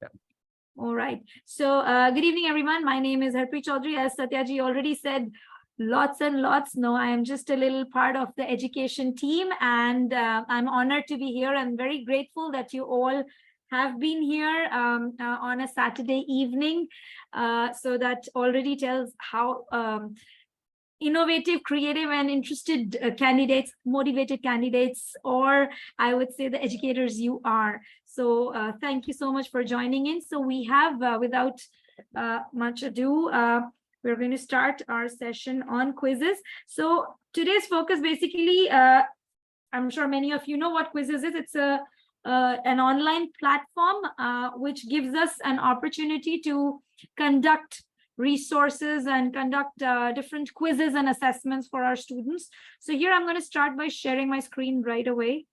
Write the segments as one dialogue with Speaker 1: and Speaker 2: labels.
Speaker 1: Yeah.
Speaker 2: All right. So good evening, everyone. My name is Harpreet Chaudhary. As Satyaji already said, lots and lots. No, I am just a little part of the education team, and I'm honored to be here. I'm very grateful that you all have been here on a Saturday evening. So that already tells how innovative, creative, and interested candidates, motivated candidates, or I would say the educators you are. So thank you so much for joining in. So we have, without much ado, we're going to start our session on quizzes. So today's focus basically, I'm sure many of you know what QUIZIZZ is. It's an online platform which gives us an opportunity to conduct resources and conduct different quizzes and assessments for our students. So here I'm going to start by sharing my screen right away.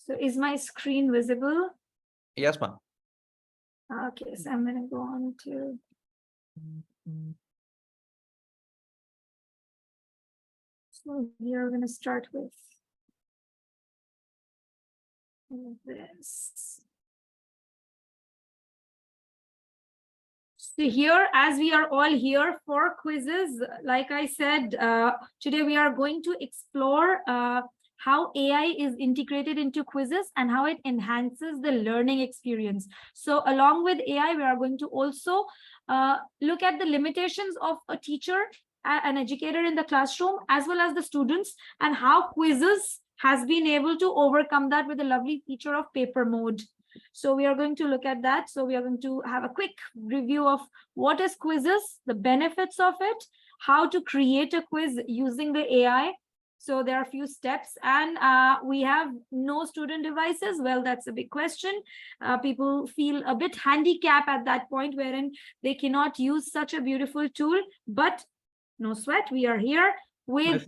Speaker 2: So is my screen visible?
Speaker 1: Yes, ma'am.
Speaker 2: Okay, so I'm going to go on to. So here we're going to start with this. So here, as we are all here for quizzes, like I said, today we are going to explore how AI is integrated into quizzes and how it enhances the learning experience. So along with AI, we are going to also look at the limitations of a teacher, an educator in the classroom, as well as the students, and how quizzes has been able to overcome that with a lovely feature of paper mode. So we are going to look at that. So we are going to have a quick review of what is quizzes, the benefits of it, how to create a quiz using the AI. So there are a few steps, and we have no student devices. Well, that's a big question. People feel a bit handicapped at that point wherein they cannot use such a beautiful tool, but no sweat, we are here with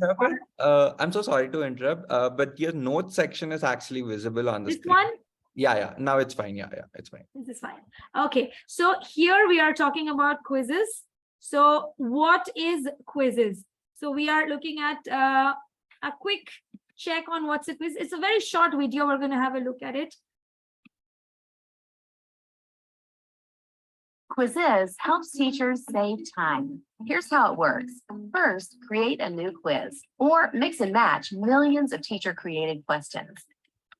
Speaker 1: I'm so sorry to interrupt, but your notes section is actually visible on the
Speaker 2: this
Speaker 1: screen.
Speaker 2: one.
Speaker 1: Yeah, now it's fine. Yeah, it's fine.
Speaker 2: This is fine. Okay, so here we are talking about quizzes. So what is quizzes? So we are looking at a quick check on what's a quiz. It's a very short video. We're going to have a look at it.
Speaker 3: QUIZIZZ helps teachers save time. Here's how it works. First, create a new quiz or mix and match millions of teacher-created questions.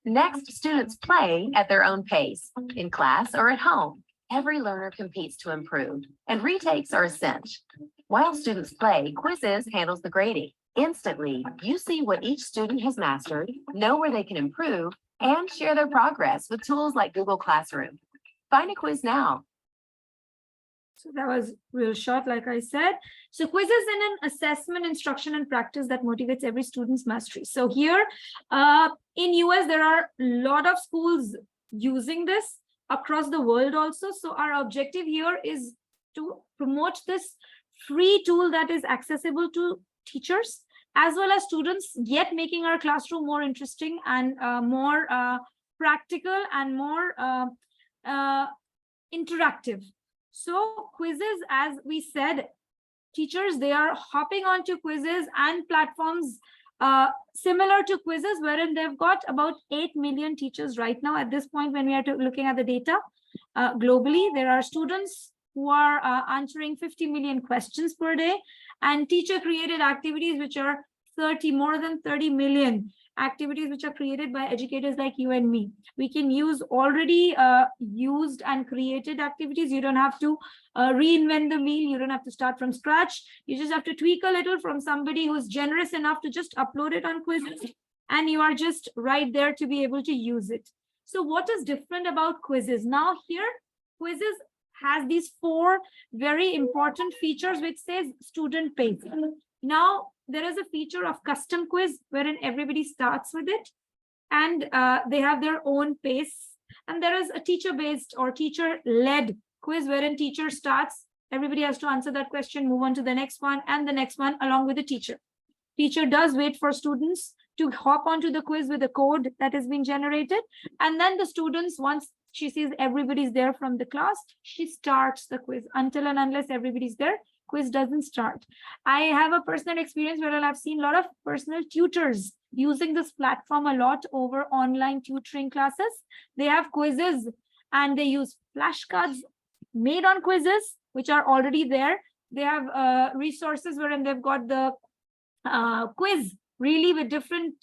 Speaker 3: Next, students play at their own pace, in class or at home. Every learner competes to improve, and retakes are a cinch. While students play, QUIZIZZ handles the grading. Instantly, you see what each student has mastered, know where they can improve, and share their progress with tools like Google Classroom. Find a quiz now.
Speaker 2: So that was real short, like I said. So quizzes in an assessment, instruction, and practice that motivates every student's mastery. So here in US, there are a lot of schools using this across the world also. So our objective here is to promote this free tool that is accessible to teachers as well as students, yet making our classroom more interesting and more practical and more interactive. So quizzes, as we said, teachers, they are hopping onto quizzes and platforms similar to quizzes, wherein they've got about 8 million teachers right now at this point when we are looking at the data. Globally, there are students who are answering 50 million questions per day, and teacher-created activities, which are more than 30 million activities which are created by educators like you and me. We can use already used and created activities. You don't have to reinvent the wheel. You don't have to start from scratch. You just have to tweak a little from somebody who's generous enough to just upload it on quizzes, and you are just right there to be able to use it. So what is different about quizzes? Now here, quizzes has these 4 very important features which says student pace. Now, there is a feature of custom quiz wherein everybody starts with it and they have their own pace. And there is a teacher-based or teacher-led quiz wherein teacher starts, everybody has to answer that question, move on to the next one and the next one along with the teacher. Teacher does wait for students to hop onto the quiz with a code that has been generated. And then the students, once she sees everybody's there from the class, she starts the quiz. Until and unless everybody's there, quiz doesn't start. I have a personal experience where I've seen a lot of personal tutors using this platform a lot over online tutoring classes. They have quizzes and they use flashcards made on quizzes, which are already there. They have resources wherein they've got the quiz really with different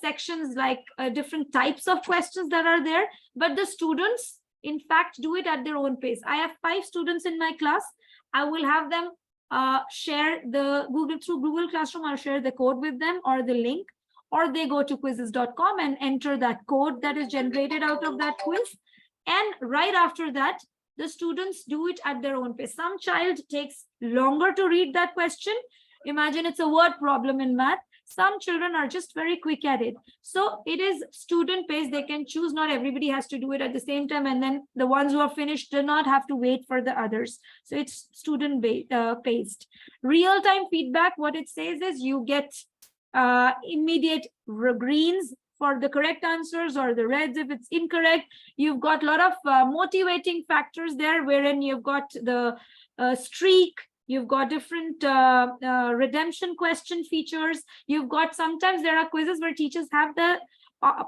Speaker 2: sections, like different types of questions that are there, but the students in fact do it at their own pace. I have 5 students in my class. I will have them share the through Google Classroom. I'll share the code with them or the link, or they go to QUIZIZZ.com and enter that code that is generated out of that quiz. And right after that, the students do it at their own pace. Some child takes longer to read that question. Imagine it's a word problem in math. Some children are just very quick at it. So it is student paced. They can choose. Not everybody has to do it at the same time. And then the ones who are finished do not have to wait for the others. So it's student paced. Real-time feedback, what it says is you get immediate greens for the correct answers or the reds if it's incorrect. You've got a lot of motivating factors there, wherein you've got the streak. You've got different redemption question features. You've got, sometimes there are quizzes where teachers have the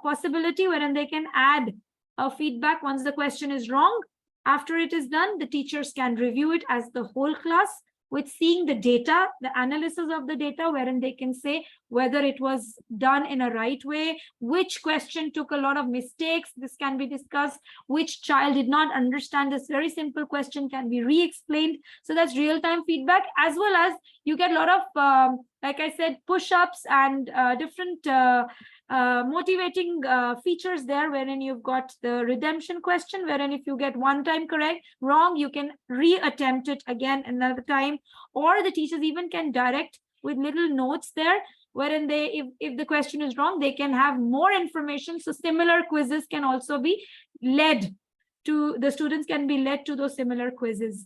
Speaker 2: possibility wherein they can add a feedback once the question is wrong. After it is done, the teachers can review it as the whole class with seeing the data, the analysis of the data, wherein they can say whether it was done in a right way, which question took a lot of mistakes. This can be discussed. Which child did not understand this very simple question can be re-explained. So that's real-time feedback, as well as you get a lot of, like I said, push-ups and different motivating features there, wherein you've got the redemption question, wherein if you get one time wrong, you can re-attempt it again another time, or the teachers even can direct with little notes there, wherein they, if the question is wrong, they can have more information. So similar quizzes can also be led to, the students can be led to those similar quizzes.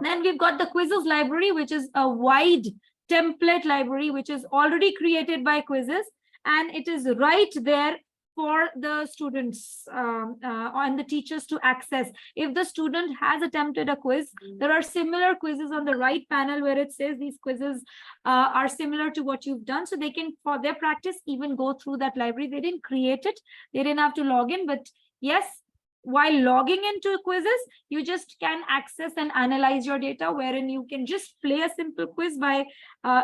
Speaker 2: Then we've got the QUIZIZZ library, which is a wide template library, which is already created by QUIZIZZ. And it is right there for the students and the teachers to access. If the student has attempted a quiz, there are similar quizzes on the right panel where it says these quizzes are similar to what you've done. So they can, for their practice, even go through that library. They didn't create it. They didn't have to log in. But yes, while logging into quizzes, you just can access and analyze your data, wherein you can just play a simple quiz by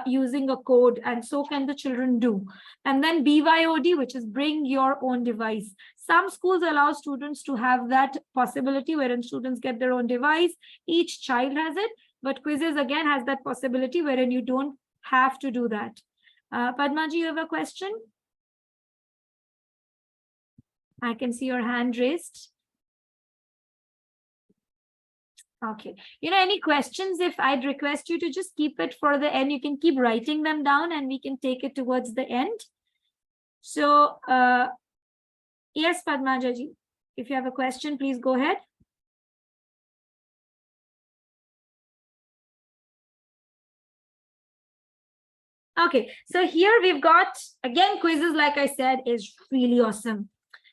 Speaker 2: using a code, and so can the children do. And then BYOD, which is bring your own device. Some schools allow students to have that possibility, wherein students get their own device. Each child has it, but QUIZIZZ again has that possibility wherein you don't have to do that. Padmaji, you have a question? I can see your hand raised. Okay, you know, any questions? If I'd request you to just keep it for the end, you can keep writing them down and we can take it towards the end. So yes, Padmajaji, if you have a question, please go ahead. Okay, so here we've got, again, QUIZIZZ, like I said, is really awesome.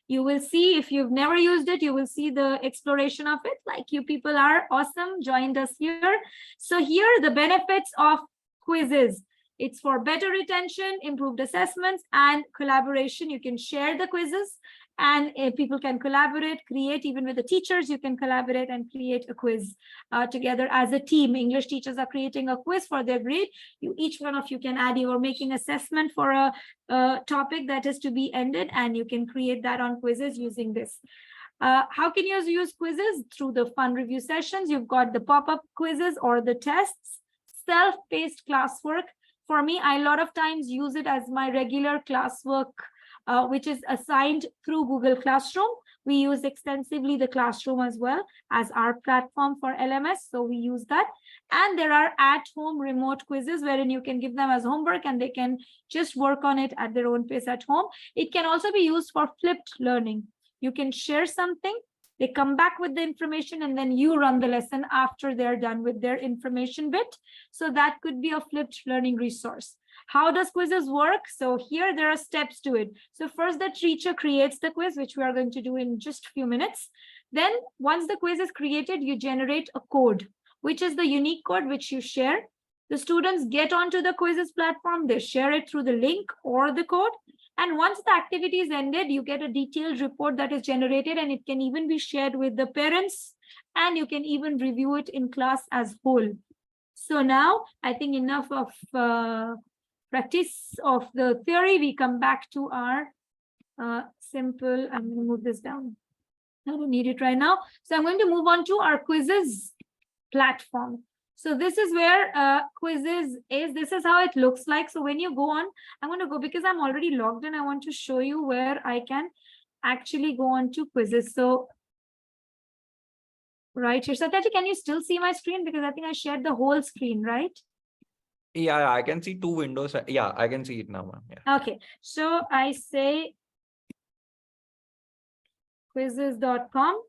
Speaker 2: You will see, if you've never used it, you will see the exploration of it. Like, you people are awesome, joined us here. So here are the benefits of QUIZIZZ. It's for better retention, improved assessments, and collaboration. You can share the quizzes and people can collaborate, create, even with the teachers, you can collaborate and create a quiz together as a team. English teachers are creating a quiz for their grade. Each one of you can add, you are making assessment for a topic that is to be ended, and you can create that on QUIZIZZ using this. How can you use QUIZIZZ? Through the fun review sessions. You've got the pop-up quizzes or the tests, self-paced classwork. For me, I a lot of times use it as my regular classwork, which is assigned through Google Classroom. We use extensively the Classroom as well as our platform for LMS. So we use that. And there are at-home remote quizzes wherein you can give them as homework and they can just work on it at their own pace at home. It can also be used for flipped learning. You can share something, they come back with the information, and then you run the lesson after they're done with their information bit. So that could be a flipped learning resource. How does quizzes work? So here there are steps to it. So first the teacher creates the quiz, which we are going to do in just a few minutes. Then once the quiz is created, you generate a code, which is the unique code which you share. The students get onto the quizzes platform, they share it through the link or the code. And once the activity is ended, you get a detailed report that is generated, and it can even be shared with the parents, and you can even review it in class as whole. So now I think enough of practice of the theory. We come back to our simple, I'm going to move this down. I don't need it right now. So I'm going to move on to our quizzes platform. So this is where QUIZIZZ is. This is how it looks like. So when you go on, I'm going to go, because I'm already logged in, I want to show you where I can actually go on to QUIZIZZ. So right here. So Satyaji, can you still see my screen? Because I think I shared the whole screen, right?
Speaker 1: Yeah, I can see 2 windows. Yeah, I can see it now. Yeah.
Speaker 2: Okay. So I say QUIZIZZ.com.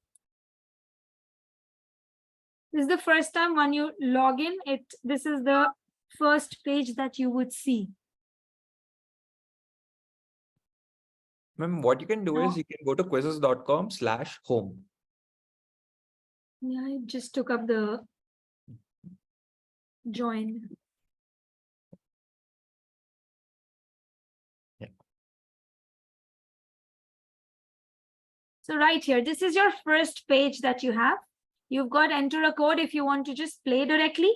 Speaker 2: This is the first time when you log in, this is the first page that you would see.
Speaker 1: Ma'am, what you can do is you can go to quizzizz.com/home.
Speaker 2: Yeah, I just took up the join.
Speaker 1: Yeah.
Speaker 2: So right here, this is your first page that you have. You've got enter a code if you want to just play directly.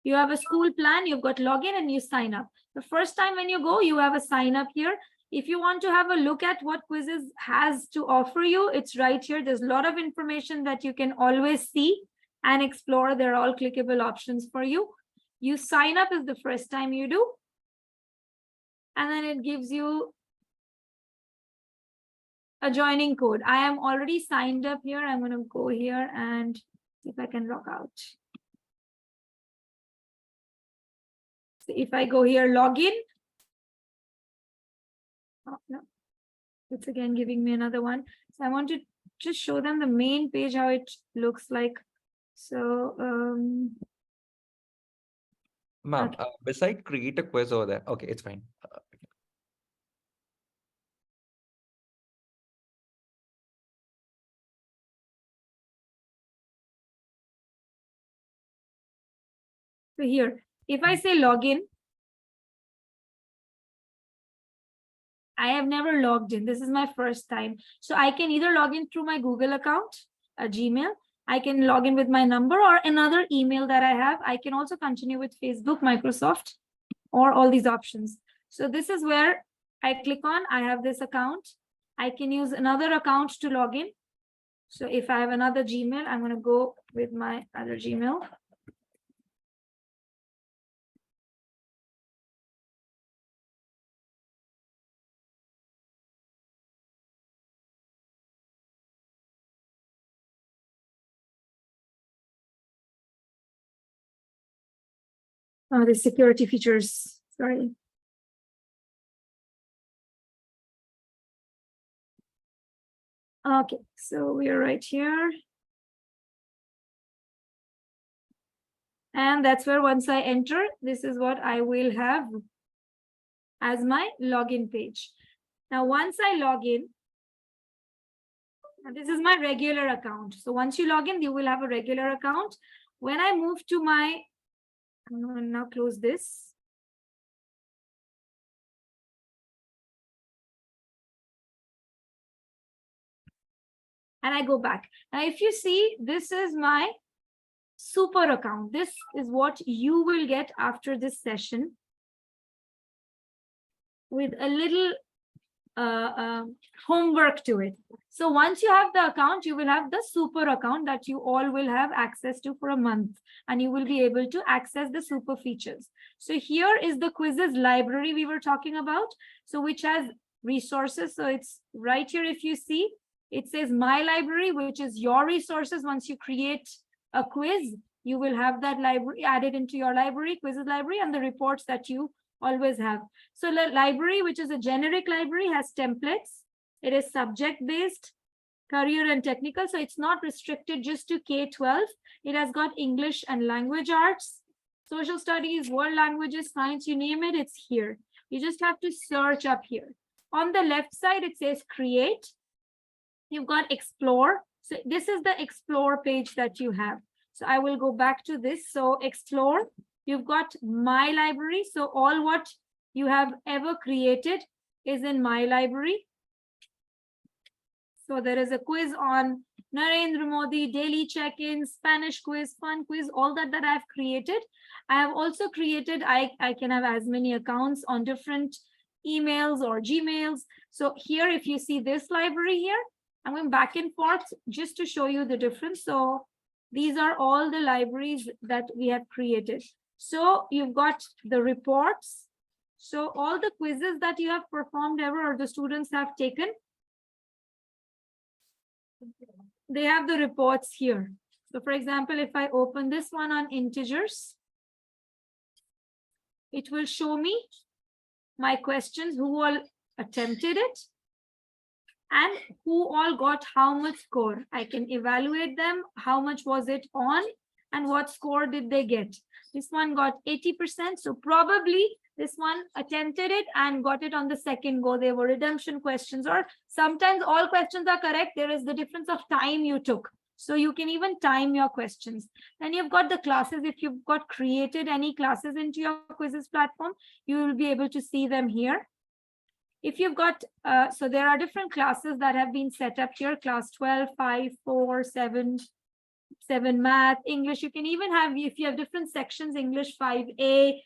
Speaker 2: You have a school plan, you've got login, and you sign up. The first time when you go, you have a sign up here. If you want to have a look at what QUIZIZZ has to offer you, it's right here. There's a lot of information that you can always see and explore. They're all clickable options for you. You sign up is the first time you do. And then it gives you a joining code. I am already signed up here. I'm going to go here and see if I can log out. So if I go here, login. Oh, no, it's again giving me another one. So I want to just show them the main page, how it looks like. So,
Speaker 1: Ma'am,
Speaker 2: okay.
Speaker 1: beside create a quiz over there. Okay, it's fine.
Speaker 2: So here, if I say login, I have never logged in. This is my first time. So I can either log in through my Google account, a Gmail. I can log in with my number or another email that I have. I can also continue with Facebook, Microsoft, or all these options. So this is where I click on, I have this account. I can use another account to log in. So if I have another Gmail, I'm going to go with my other Gmail. Oh, the security features, sorry. Okay, so we are right here. And that's where once I enter, this is what I will have as my login page. Now, once I log in, this is my regular account. So once you log in, you will have a regular account. When I move to my, I'm going to now close this. And I go back. Now, if you see, this is my super account. This is what you will get after this session with a little homework to it. So once you have the account, you will have the super account that you all will have access to for a month, and you will be able to access the super features. So here is the QUIZIZZ library we were talking about, so which has resources. So it's right here. If you see, it says my library, which is your resources. Once you create a quiz, you will have that library added into your library, QUIZIZZ library, and the reports that you always have. So the library, which is a generic library, has templates. It is subject-based, career and technical. So it's not restricted just to K-12. It has got English and language arts, social studies, world languages, science, you name it, it's here. You just have to search up here. On the left side, it says create. You've got explore. So this is the explore page that you have. So I will go back to this. So explore, you've got my library. So all what you have ever created is in my library. So there is a quiz on Narendra Modi, daily check-in, Spanish quiz, fun quiz, all that I've created. I have also created, I can have as many accounts on different emails or Gmails. So here, if you see this library here, I'm going back and forth just to show you the difference. So these are all the libraries that we have created. So you've got the reports. So all the quizzes that you have performed ever or the students have taken, they have the reports here. So for example, if I open this one on integers, it will show me my questions, who all attempted it, and who all got how much score. I can evaluate them, how much was it on, and what score did they get. This one got 80%, so probably this one attempted it and got it on the second go. They were redemption questions, or sometimes all questions are correct. There is the difference of time you took. So you can even time your questions. Then you've got the classes. If you've got created any classes into your QUIZIZZ platform, you will be able to see them here. If you've got, so there are different classes that have been set up here, class 12, 5, 4, 7, 7 math, English. You can even have, if you have different sections, English 5A,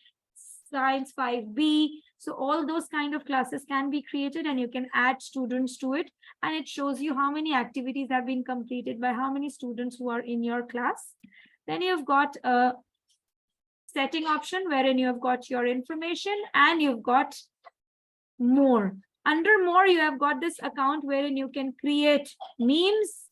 Speaker 2: science 5B. So all those kind of classes can be created and you can add students to it. And it shows you how many activities have been completed by how many students who are in your class. Then you've got a setting option wherein you have got your information and you've got more. Under more, you have got this account wherein you can create memes.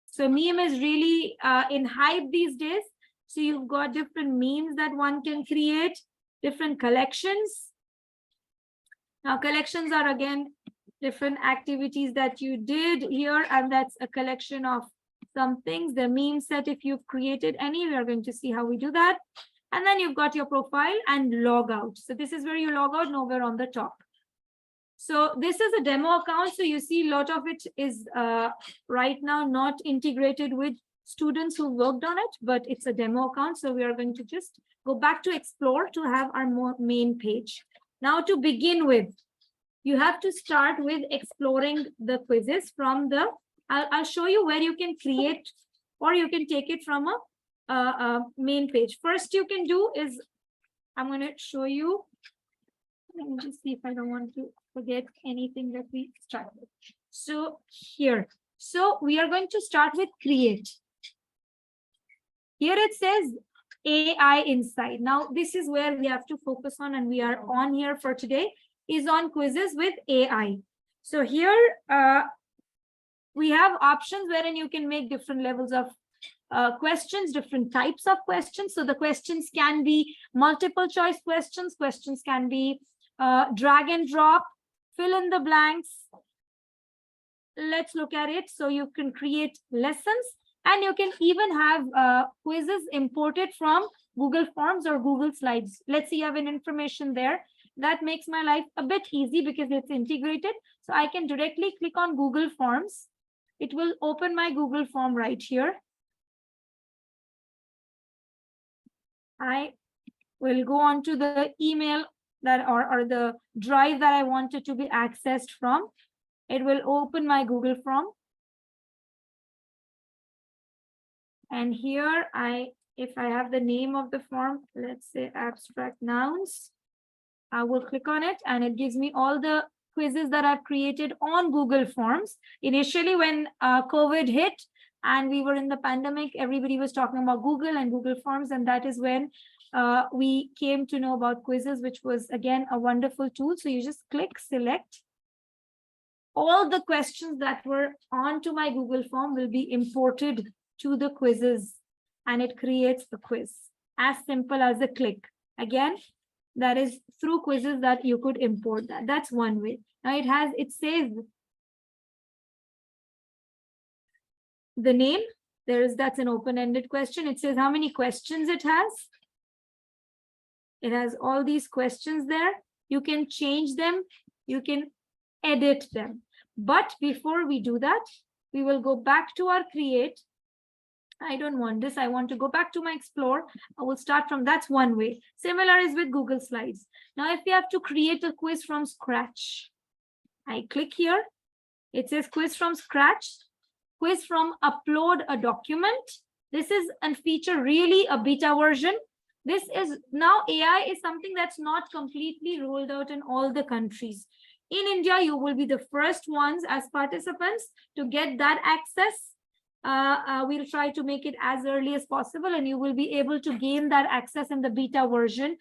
Speaker 2: So meme is really in hype these days. So you've got different memes that one can create, different collections. Now collections are again different activities that you did here, and that's a collection of some things. The meme set, if you've created any, we are going to see how we do that. And then you've got your profile and log out. So this is where you log out, nowhere on the top. So this is a demo account. So you see a lot of it is right now not integrated with students who worked on it, but it's a demo account. So we are going to just go back to explore to have our main page. Now to begin with, you have to start with exploring the quizzes from the, I'll show you where you can create, or you can take it from a main page. First you can do is, I'm going to show you. Let me just see if I don't want to forget anything that we start with. So here, so we are going to start with create. Here it says AI inside. Now this is where we have to focus on, and we are on here for today, is on quizzes with AI. So here we have options wherein you can make different levels of questions, different types of questions. So the questions can be multiple choice questions. Questions can be drag and drop, fill in the blanks. Let's look at it. So you can create lessons, and you can even have quizzes imported from Google Forms or Google Slides. Let's see, you have an information there. That makes my life a bit easy because it's integrated. So I can directly click on Google Forms. It will open my Google Form right here. I will go on to the email that or the drive that I wanted to be accessed from. It will open my Google Form. And here if I have the name of the form, let's say abstract nouns, I will click on it and it gives me all the quizzes that I've created on Google Forms. Initially, when COVID hit and we were in the pandemic, everybody was talking about Google and Google Forms, and that is when we came to know about quizzes, which was again a wonderful tool. So you just click select. All the questions that were onto my Google Form will be imported to the quizzes, and it creates the quiz as simple as a click. Again, that is through quizzes that you could import that. That's one way. Now it says the name. That's an open-ended question. It says how many questions it has. It has all these questions there. You can change them. You can edit them. But before we do that, we will go back to our create. I don't want this. I want to go back to my explore. I will start from, that's one way. Similar is with Google Slides. Now, if we have to create a quiz from scratch, I click here. It says quiz from scratch, quiz from upload a document. This is a feature, really a beta version. This is now AI is something that's not completely rolled out in all the countries. In India, you will be the first ones as participants to get that access. We'll try to make it as early as possible, and you will be able to gain that access in the beta version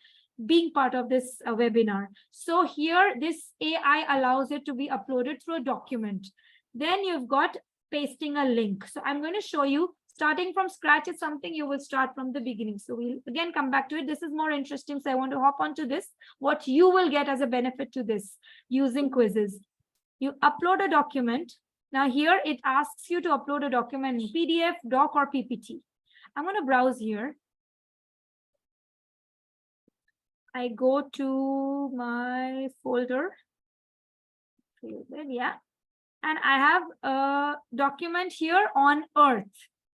Speaker 2: being part of this webinar. So here, this AI allows it to be uploaded through a document. Then you've got pasting a link. So I'm going to show you. Starting from scratch is something you will start from the beginning. So we'll again come back to it. This is more interesting. So I want to hop onto this. What you will get as a benefit to this using quizzes. You upload a document. Now here it asks you to upload a document in PDF, doc, or PPT. I'm going to browse here. I go to my folder. Yeah. And I have a document here on Earth.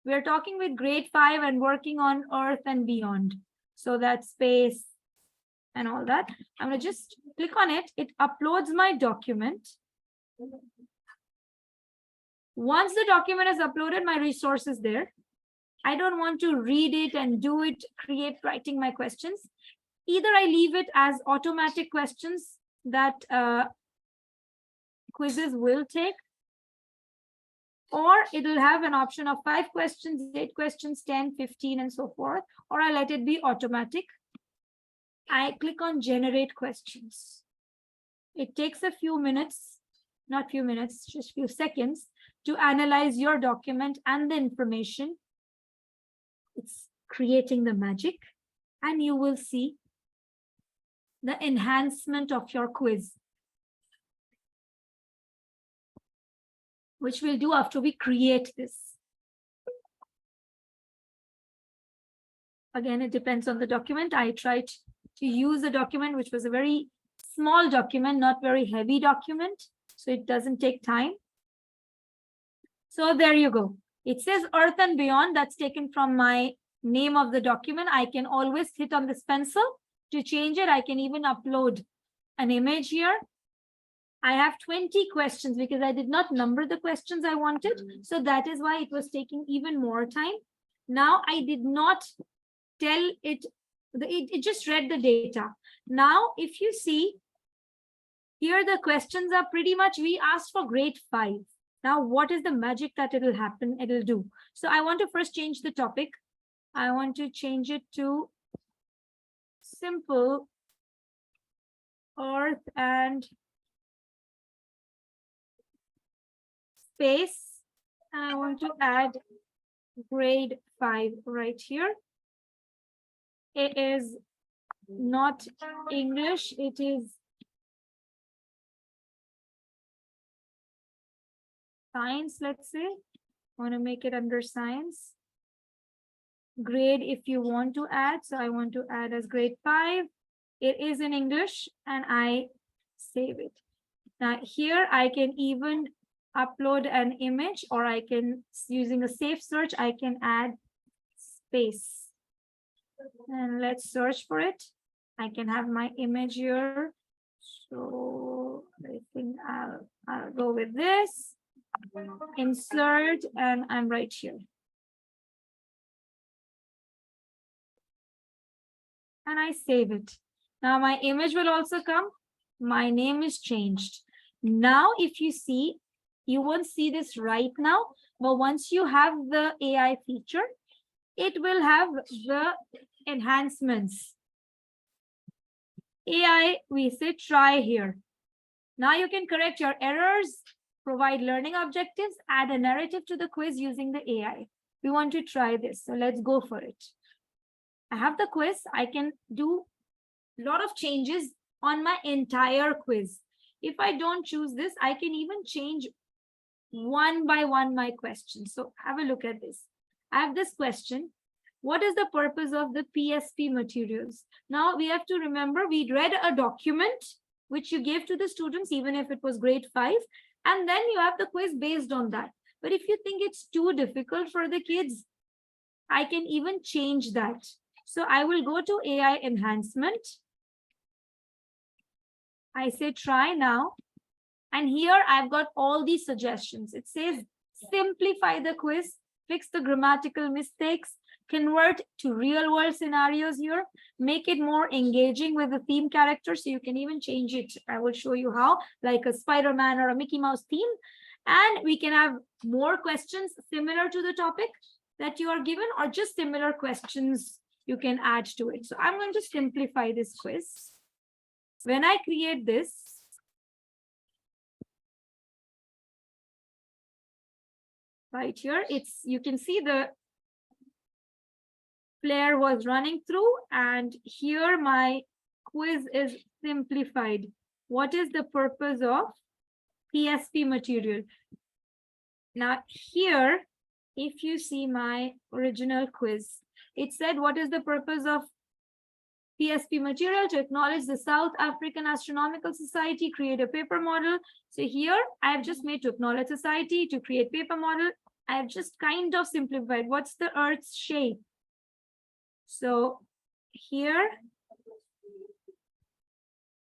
Speaker 2: We're talking with grade 5 and working on Earth and beyond. So that's space and all that. I'm going to just click on it. It uploads my document. Once the document is uploaded, my resource is there. I don't want to read it and do it, writing my questions. Either I leave it as automatic questions that quizzes will take, or it'll have an option of 5 questions, 8 questions, 10, 15, and so forth, or I let it be automatic. I click on generate questions. It takes a few minutes, not few minutes, just few seconds to analyze your document and the information. It's creating the magic, and you will see the enhancement of your quiz, which we'll do after we create this. Again, it depends on the document. I tried to use a document which was a very small document, not very heavy document, so it doesn't take time. So there you go. It says Earth and Beyond. That's taken from my name of the document. I can always hit on this pencil to change it. I can even upload an image here. I have 20 questions because I did not number the questions I wanted. So that is why it was taking even more time. Now I did not tell it, it just read the data. Now, if you see here, the questions are pretty much, we asked for grade 5. Now, what is the magic that it'll happen? It'll do. So I want to first change the topic. I want to change it to simple Earth and space, and I want to add grade 5 right here. It is not English, it is science, let's say. I want to make it under science. Grade if you want to add, so I want to add as grade 5. It is in English, and I save it. Now here I can even upload an image, or I can, using a safe search, I can add space. And let's search for it. I can have my image here. So I think I'll go with this. Insert, and I'm right here. And I save it. Now my image will also come. My name is changed. Now, if you see, you won't see this right now, but once you have the AI feature, it will have the enhancements. AI, we say try here. Now you can correct your errors, provide learning objectives, add a narrative to the quiz using the AI. We want to try this, so let's go for it. I have the quiz. I can do a lot of changes on my entire quiz. If I don't choose this, I can even change one by one my questions. So have a look at this. I have this question. what is the purpose of the PSP materials? Now we have to remember, we read a document which you gave to the students, even if it was grade 5, and then you have the quiz based on that. But if you think it's too difficult for the kids, I can even change that. So I will go to AI enhancement. I say try now. And here I've got all these suggestions. It says simplify the quiz, fix the grammatical mistakes, convert to real world scenarios here, make it more engaging with the theme character. So you can even change it. I will show you how, like a Spider-Man or a Mickey Mouse theme. And we can have more questions similar to the topic that you are given, or just similar questions you can add to it. So I'm going to simplify this quiz. When I create this, right here, you can see the flare was running through, and here my quiz is simplified. What is the purpose of PSP material? Now here, if you see my original quiz, it said, what is the purpose of PSP material? To acknowledge the South African Astronomical Society, create a paper model. So here I have just made to acknowledge society, to create paper model. I have just kind of simplified. What's the Earth's shape? So here,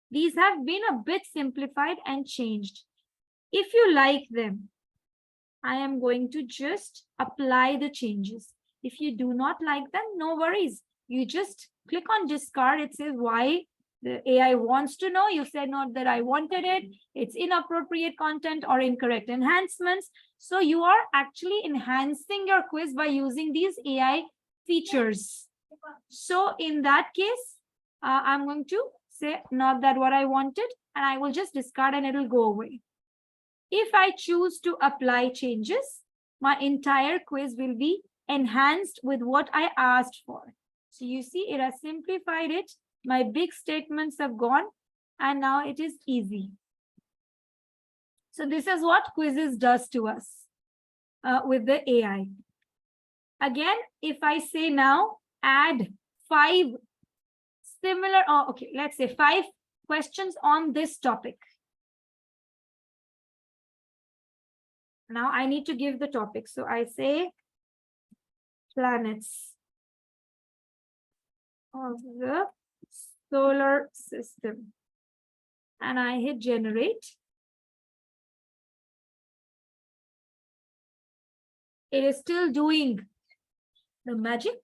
Speaker 2: these have been a bit simplified and changed. If you like them, I am going to just apply the changes. If you do not like them, no worries. You just click on discard. It says why the AI wants to know. You said not that I wanted it. It's inappropriate content or incorrect enhancements. So you are actually enhancing your quiz by using these AI features. So in that case, I'm going to say not that what I wanted, and I will just discard and it'll go away. If I choose to apply changes, my entire quiz will be enhanced with what I asked for. So you see, it has simplified it. My big statements have gone, and now it is easy. So this is what QUIZIZZ does to us with the AI. Again, if I say now, add 5 similar, okay, let's say 5 questions on this topic. Now I need to give the topic. So I say planets of the solar system, and I hit generate. It is still doing the magic,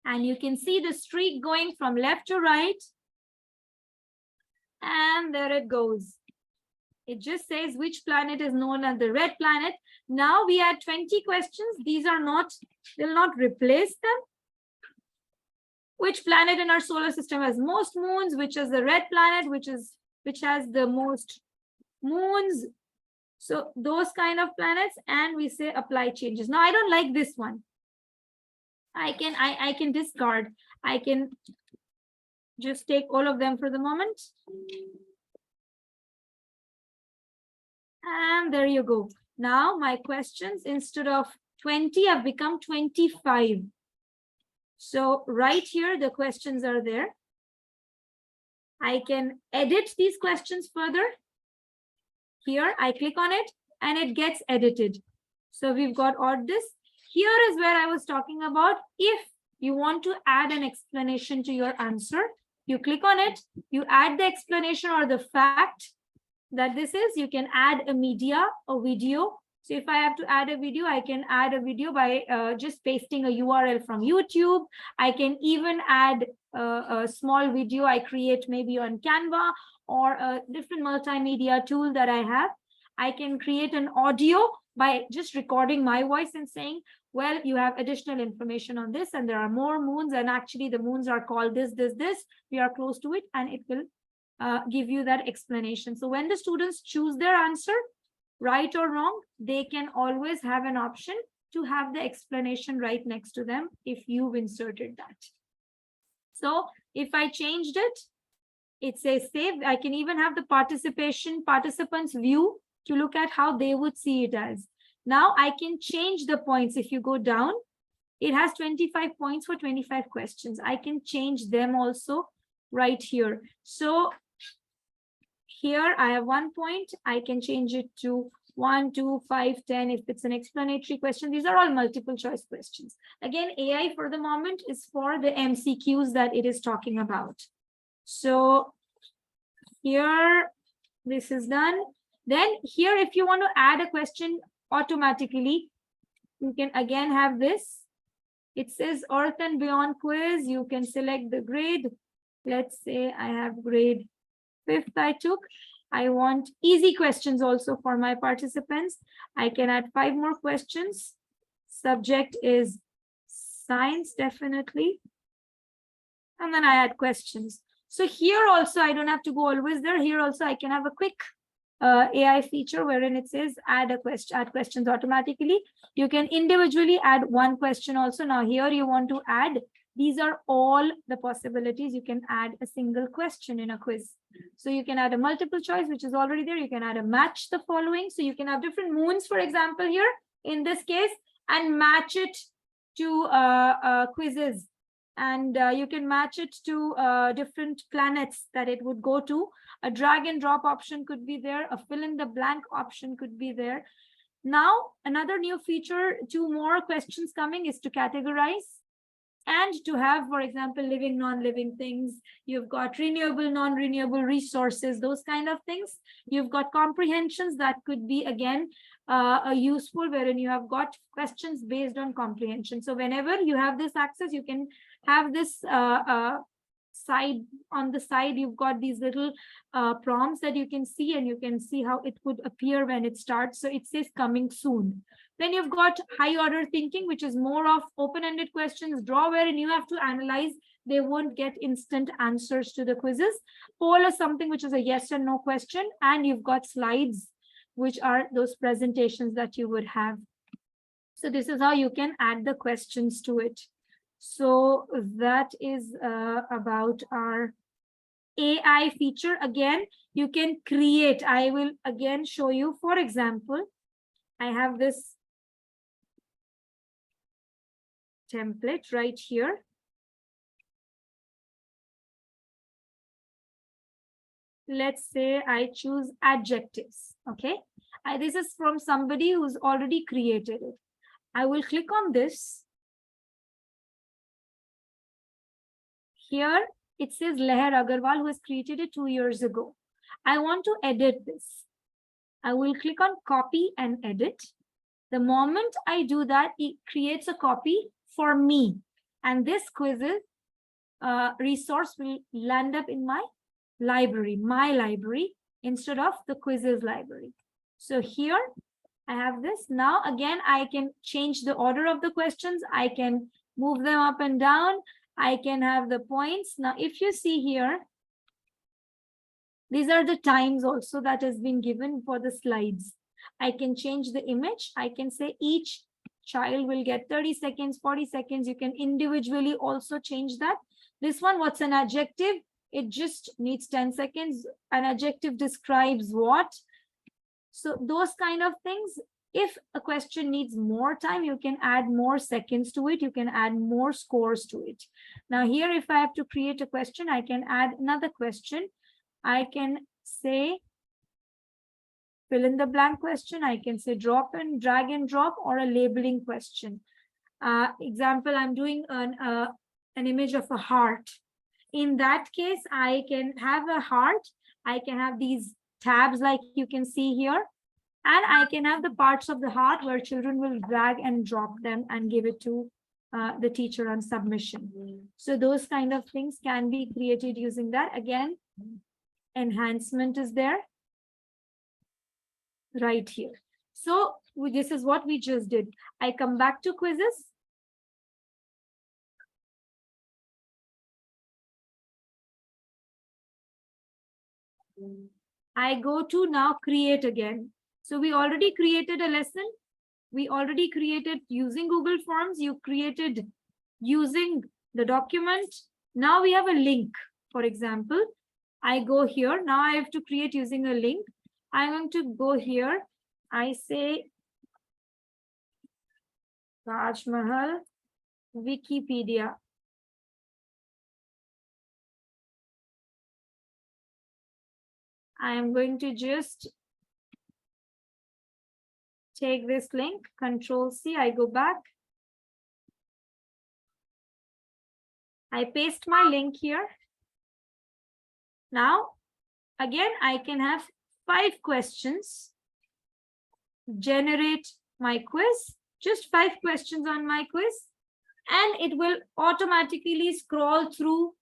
Speaker 2: and you can see the streak going from left to right, and there it goes. It just says which planet is known as the red planet. Now we had 20 questions. These are not, they'll not replace them. Which planet in our solar system has most moons? Which is the red planet? Which has the most moons? So those kind of planets, and we say apply changes. Now I don't like this one. I can discard. I can just take all of them for the moment. And there you go. Now my questions, instead of 20, have become 25. So right here, the questions are there. I can edit these questions further. Here, I click on it and it gets edited. So we've got all this. Here is where I was talking about. If you want to add an explanation to your answer, you click on it, you add the explanation or the fact that this is, you can add a media, a video. So if I have to add a video, I can add a video by just pasting a URL from YouTube. I can even add a small video I create maybe on Canva or a different multimedia tool that I have. I can create an audio by just recording my voice and saying, well, you have additional information on this, and there are more moons, and actually the moons are called this. We are close to it, and it will give you that explanation. So when the students choose their answer, right or wrong, they can always have an option to have the explanation right next to them if you've inserted that. So if I changed it, it says save. I can even have the participants view to look at how they would see it as. Now I can change the points. If you go down, It has 25 points for 25 questions. I can change them also right here. So here I have 1 point. I can change it to 1, 2, 5, 10. If it's an explanatory question, these are all multiple choice questions. Again, AI for the moment is for the MCQs that it is talking about. So here, this is done. Then here, if you want to add a question automatically, you can again have this. It says Earth and Beyond quiz. You can select the grade. Let's say I have grade 5th I took. I want easy questions also for my participants. I can add 5 more questions. Subject is science, definitely. And then I add questions. So here also, I don't have to go always there. Here also, I can have a quick AI feature wherein it says add questions automatically. You can individually add 1 question also. Now here you want to add, these are all the possibilities. You can add a single question in a quiz. So you can add a multiple choice, which is already there. You can add a match the following. So you can have different moons, for example, here in this case, and match it to quizzes. And you can match it to different planets that it would go to. A drag and drop option could be there. A fill in the blank option could be there. Now, another new feature, 2 more questions coming, is to categorize and to have, for example, living, non-living things. You've got renewable, non-renewable resources, those kind of things. You've got comprehensions that could be, again, useful, wherein you have got questions based on comprehension. So whenever you have this access, you can have this side, on the side, you've got these little prompts that you can see, and you can see how it could appear when it starts. So it says coming soon. Then you've got high order thinking, which is more of open-ended questions, draw, wherein you have to analyze. They won't get instant answers to the quizzes. Poll is something which is a yes or no question. And you've got slides, which are those presentations that you would have. So this is how you can add the questions to it. So that is about our AI feature. Again, you can create. I will again show you. For example, I have this template right here. Let's say I choose adjectives. Okay, this is from somebody who's already created it. I will click on this. Here it says Leher Agarwal, who has created it 2 years ago. I want to edit this. I will click on copy and edit. The moment I do that, it creates a copy for me. And this quizzes resource will land up in my library, instead of the quizzes library. So here I have this. Now again, I can change the order of the questions. I can move them up and down. I can have the points. Now, if you see here, these are the times also that has been given for the slides. I can change the image. I can say each child will get 30 seconds, 40 seconds. You can individually also change that. This one, what's an adjective? It just needs 10 seconds. An adjective describes what? So those kind of things. If a question needs more time, you can add more seconds to it. You can add more scores to it. Now here, if I have to create a question, I can add another question. I can say fill in the blank question. I can say drag and drop, or a labeling question. Example, I'm doing an image of a heart. In that case, I can have a heart. I can have these tabs like you can see here. And I can have the parts of the heart where children will drag and drop them and give it to the teacher on submission. So those kind of things can be created using that. Again, enhancement is there right here. So this is what we just did. I come back to quizzes. I go to now create again. So we already created a lesson. We already created using Google Forms. You created using the document. Now we have a link. For example, I go here. Now I have to create using a link. I'm going to go here. I say Taj Mahal Wikipedia. I am going to just take this link, Control C, I go back. I paste my link here. Now, again, I can have 5 questions. Generate my quiz, just 5 questions on my quiz, and it will automatically scroll through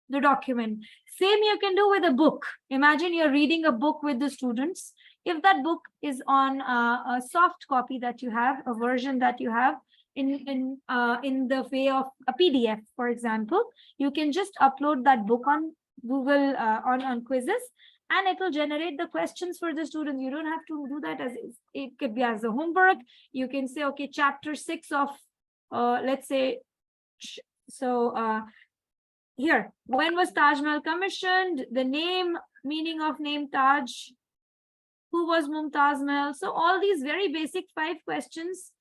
Speaker 2: the document. Same you can do with a book. Imagine you're reading a book with the students. If that book is on a soft copy that you have, a version that you have in the way of a PDF, for example, you can just upload that book on Google on Quizzes, and it will generate the questions for the students. You don't have to do that as it could be as a homework. You can say, okay, chapter 6 of let's say, so here, when was Taj Mahal commissioned? The name, meaning of name Taj, who was Mumtaz Mahal? So all these very basic 5 questions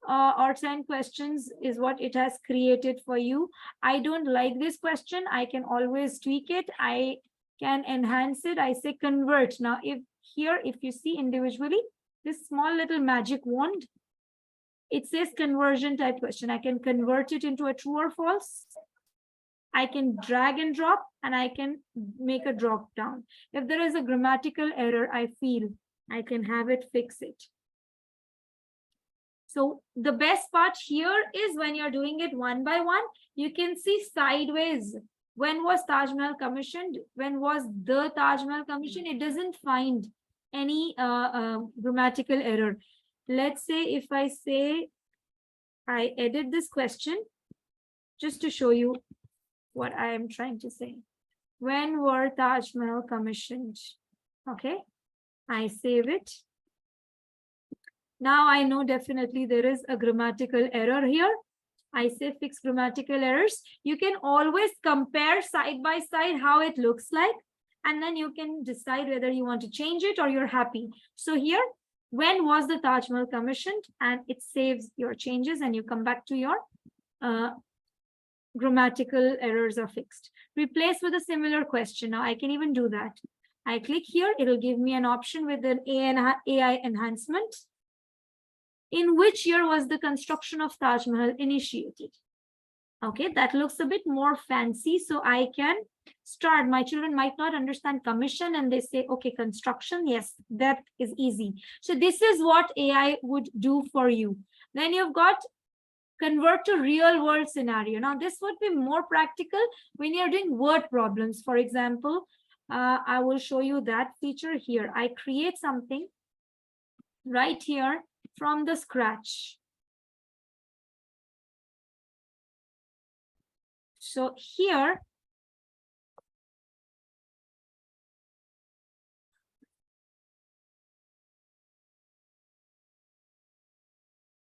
Speaker 2: or 10 questions is what it has created for you. I don't like this question. I can always tweak it. I can enhance it. I say convert. Now, if you see individually, this small little magic wand, it says conversion type question. I can convert it into a true or false. I can drag and drop, and I can make a drop down. If there is a grammatical error, I feel I can have it fix it. So the best part here is when you're doing it one by one, you can see sideways. When was Taj Mahal commissioned? When was the Taj Mahal commissioned? It doesn't find any grammatical error. Let's say if I say, I edit this question just to show you what I am trying to say. When were Taj Mahal commissioned? Okay, I save it. Now I know definitely there is a grammatical error here. I say fix grammatical errors. You can always compare side by side how it looks like, and then you can decide whether you want to change it or you're happy. So here, when was the Taj Mahal commissioned? And it saves your changes, and you come back to your grammatical errors are fixed. Replace with a similar question. Now I can even do that. I click here, it'll give me an option with an AI enhancement. In which year was the construction of Taj Mahal initiated? Okay, that looks a bit more fancy, so I can start. My children might not understand commission, and they say, okay, construction, yes, that is easy. So this is what AI would do for you. Then you've got convert to real world scenario. Now this would be more practical when you're doing word problems. For example, I will show you that feature here. I create something right here from the scratch. So here,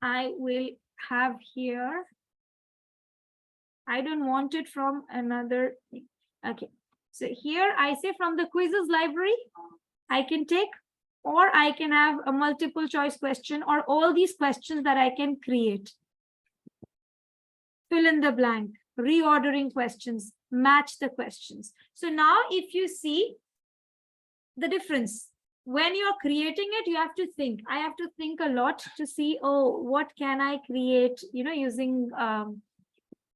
Speaker 2: I will have here, I don't want it from another thing. Okay, so here I say from the quizzes library, I can take, or I can have a multiple choice question, or all these questions that I can create. Fill in the blank, reordering questions, match the questions. So now if you see the difference, when you're creating it, you have to think. I have to think a lot to see, oh, what can I create, using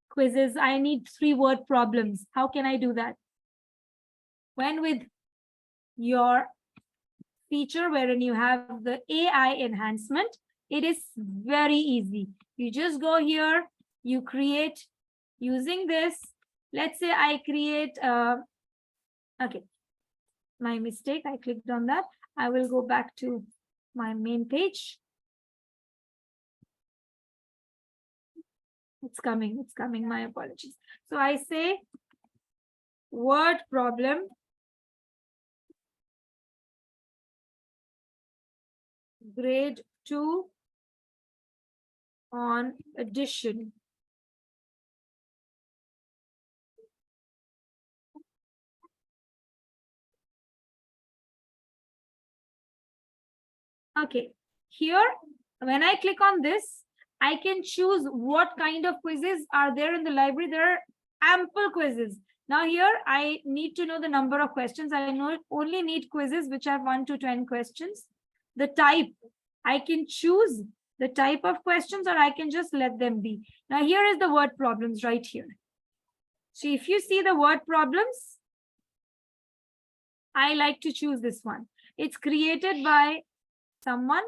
Speaker 2: quizzes. I need 3-word problems. How can I do that? When with your feature wherein you have the AI enhancement, it is very easy. You just go here, you create using this. Let's say I create, okay, my mistake, I clicked on that. I will go back to my main page. It's coming, my apologies. So I say word problem, grade 2 on addition. Okay, here, when I click on this, I can choose what kind of quizzes are there in the library. There are ample quizzes. Now here, I need to know the number of questions. I only need quizzes which have 1 to 10 questions. The type, I can choose the type of questions, or I can just let them be. Now here is the word problems right here. So if you see the word problems, I like to choose this one. It's created by someone.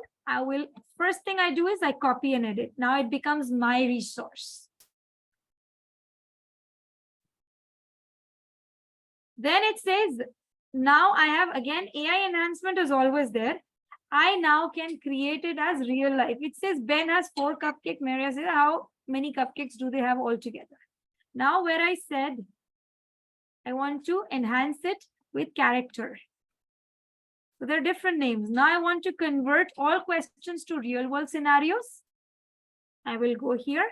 Speaker 2: First thing I do is I copy and edit. Now it becomes my resource. Then it says, now I have, again, AI enhancement is always there. I now can create it as real life. It says Ben has 4 cupcakes. Maria says, how many cupcakes do they have altogether? Now where I said, I want to enhance it with character. So there are different names. Now I want to convert all questions to real world scenarios. I will go here.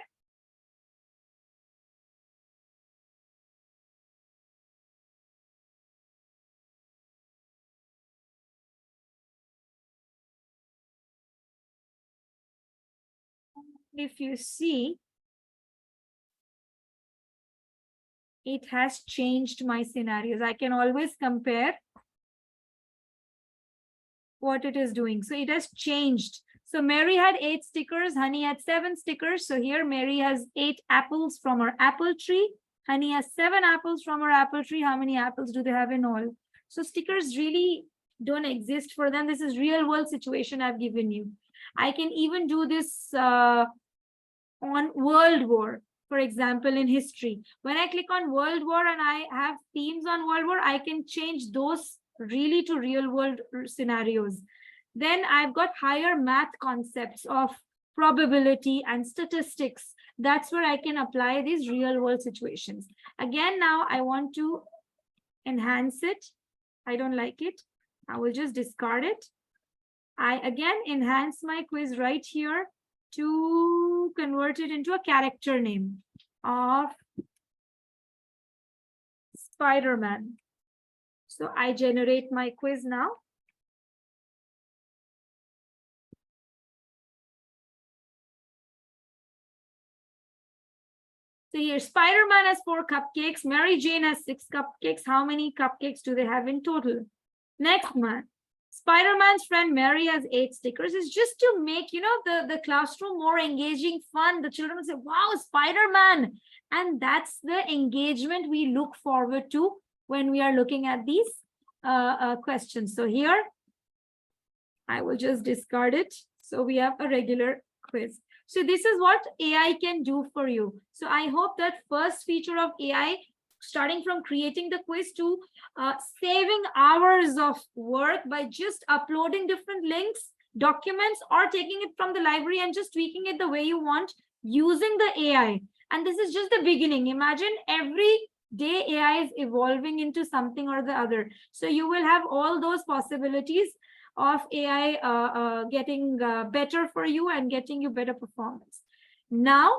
Speaker 2: If you see, it has changed my scenarios. I can always compare what it is doing. So it has changed. So Mary had 8 stickers, Honey had 7 stickers. So here Mary has 8 apples from her apple tree. Honey has 7 apples from her apple tree. How many apples do they have in all? So stickers really don't exist for them. This is real world situation I've given you. I can even do this on World War, for example, in history. When I click on World War and I have themes on World War, I can change those really to real world scenarios. Then I've got higher math concepts of probability and statistics. That's where I can apply these real world situations. Again, now I want to enhance it. I don't like it. I will just discard it. I again enhance my quiz right here to convert it into a character name of Spider-Man. So I generate my quiz now. So here, Spider-Man has 4 cupcakes. Mary Jane has 6 cupcakes. How many cupcakes do they have in total? Next one. Spider-Man's friend Mary has 8 stickers. It's just to make, the classroom more engaging, fun. The children will say, wow, Spider-Man. And that's the engagement we look forward to when we are looking at these questions. So here, I will just discard it. So we have a regular quiz. So this is what AI can do for you. So I hope that first feature of AI, starting from creating the quiz to saving hours of work by just uploading different links, documents, or taking it from the library and just tweaking it the way you want using the AI. And this is just the beginning. Imagine every day AI is evolving into something or the other. So you will have all those possibilities of AI getting better for you and getting you better performance. Now,